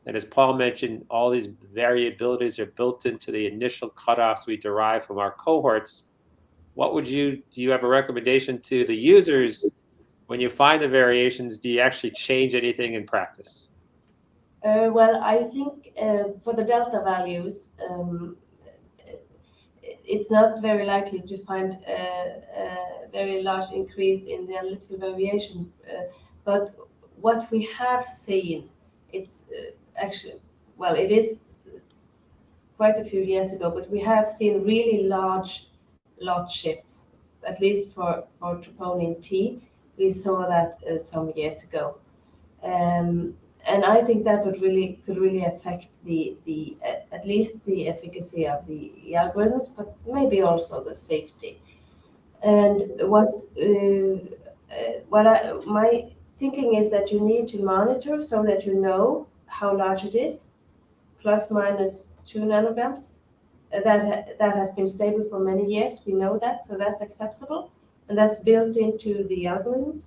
And as Paul mentioned, all these variabilities are built into the initial cutoffs we derive from our cohorts. Do you have a recommendation to the users when you find the variations? Do you actually change anything in practice? Well, I think for the delta values, it's not very likely to find a very large increase in the analytical variation. But what we have seen, it's actually, well, it is quite a few years ago, but we have seen really large lot shifts, at least for troponin T. We saw that some years ago. And I think that could really affect the at least the efficacy of the algorithms, but maybe also the safety. And my thinking is that you need to monitor so that you know how large it is, plus minus 2 nanograms. That has been stable for many years. We know that, so that's acceptable, and that's built into the algorithms.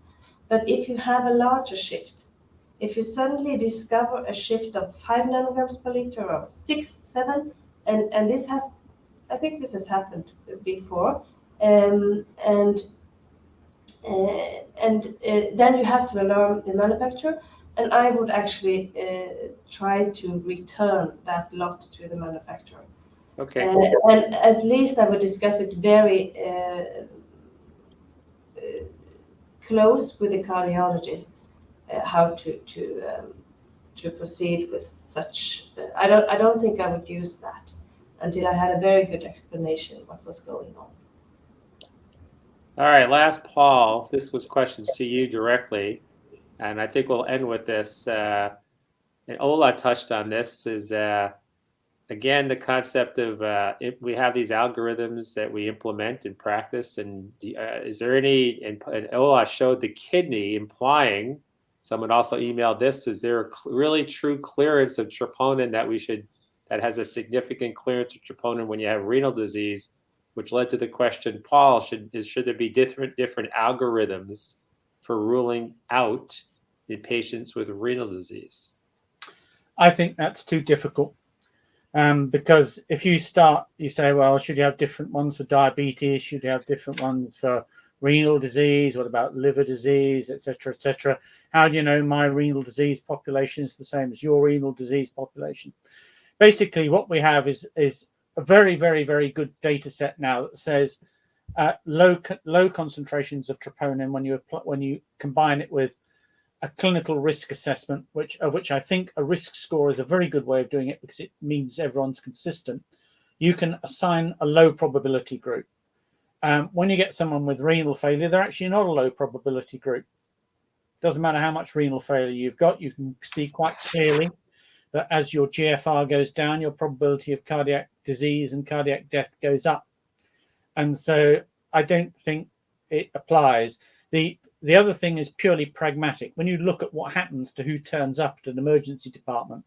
But if you have a larger shift, if you suddenly discover a shift of 5 nanograms per liter or 6, 7, and this has, I think this has happened before, then you have to alarm the manufacturer, and I would actually try to return that lot to the manufacturer. Okay. And at least I would discuss it very close with the cardiologists. How to proceed with such. I don't think I would use that until I had a very good explanation what was going on. All right, last, Paul, this was questions to you directly, and I think we'll end with this. And Ola touched on this, is again, the concept of we have these algorithms that we implement in practice, and is there any, and Ola showed the kidney, implying, someone also emailed this, is there a really true clearance of troponin that has a significant clearance of troponin when you have renal disease, which led to the question, Paul, should there be different algorithms for ruling out in patients with renal disease? I think that's too difficult. Because if you say, well, should you have different ones for diabetes? Should you have different ones for renal disease? What about liver disease, etc., etc.? How do you know my renal disease population is the same as your renal disease population? Basically, what we have is a very, very, very good data set now that says low concentrations of troponin when you combine it with a clinical risk assessment, which I think a risk score is a very good way of doing it because it means everyone's consistent. You can assign a low probability group. When you get someone with renal failure, they're actually not a low probability group. Doesn't matter how much renal failure you've got, you can see quite clearly that as your GFR goes down, your probability of cardiac disease and cardiac death goes up. And so I don't think it applies. The other thing is purely pragmatic. When you look at what happens to who turns up at an emergency department,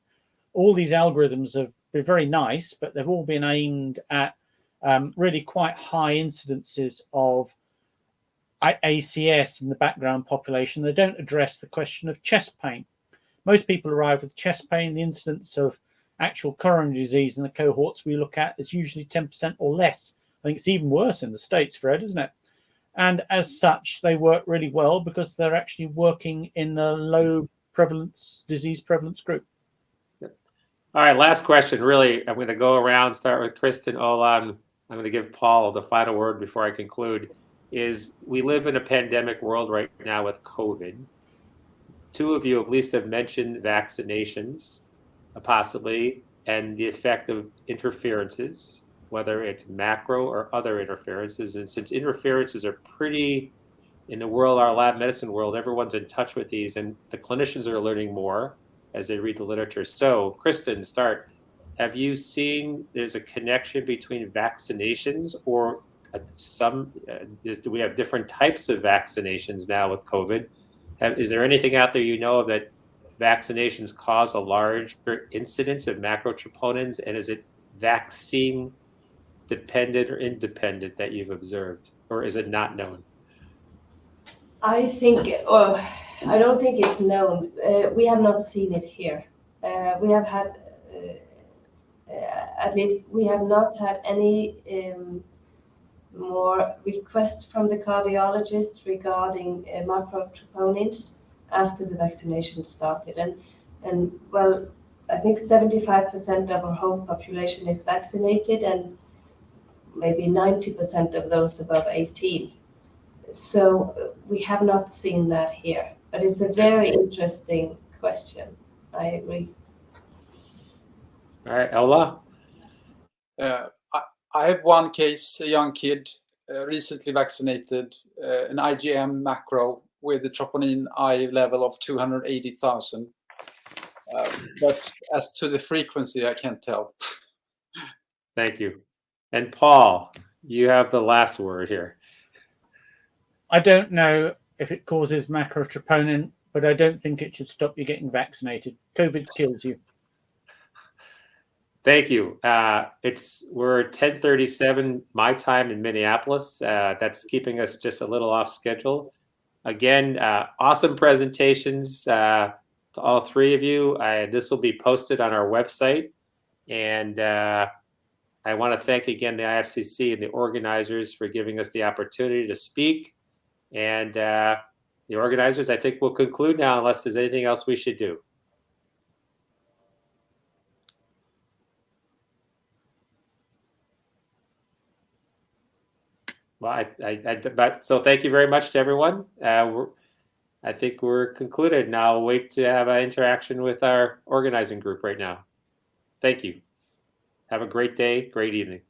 all these algorithms have been very nice, but they've all been aimed at really quite high incidences of ACS in the background population. They don't address the question of chest pain. Most people arrive with chest pain. The incidence of actual coronary disease in the cohorts we look at is usually 10% or less. I think it's even worse in the States, Fred, isn't it? And as such, they work really well because they're actually working in a low prevalence, disease prevalence group. All right, last question. Really, I'm going to go around, start with Kristin, Ola. I'm going to give Paul the final word before I conclude. Is we live in a pandemic world right now with COVID. Two of you at least have mentioned vaccinations, possibly, and the effect of interferences, whether it's macro or other interferences. And since interferences are pretty, in the world, our lab medicine world, everyone's in touch with these, and the clinicians are learning more as they read the literature. So, Kristin, start. Have you seen there's a connection between vaccinations or do we have different types of vaccinations now with COVID? Is there anything out there you know of that vaccinations cause a larger incidence of macro-troponins, and is it vaccine dependent or independent that you've observed, or is it not known? I think, I don't think it's known. We have not seen it here. We have had, at least we have not had any more requests from the cardiologists regarding macro-troponins after the vaccination started. And well, I think 75% of our whole population is vaccinated, and maybe 90% of those above 18. So we have not seen that here, but it's a very interesting question. I agree. All right, Ola? I have one case, a young kid, recently vaccinated, an IgM macro with a troponin I level of 280,000. But as to the frequency, I can't tell. Thank you. And Paul, you have the last word here. I don't know if it causes macro-troponin, but I don't think it should stop you getting vaccinated. COVID kills you. Thank you. We're 10:37 my time in Minneapolis. That's keeping us just a little off schedule. Again, awesome presentations to all three of you. This will be posted on our website. And I want to thank again the IFCC and the organizers for giving us the opportunity to speak. And the organizers, I think we'll conclude now unless there's anything else we should do. Well, so thank you very much to everyone. I think we're concluded. Now I'll wait to have an interaction with our organizing group right now. Thank you. Have a great day, great evening.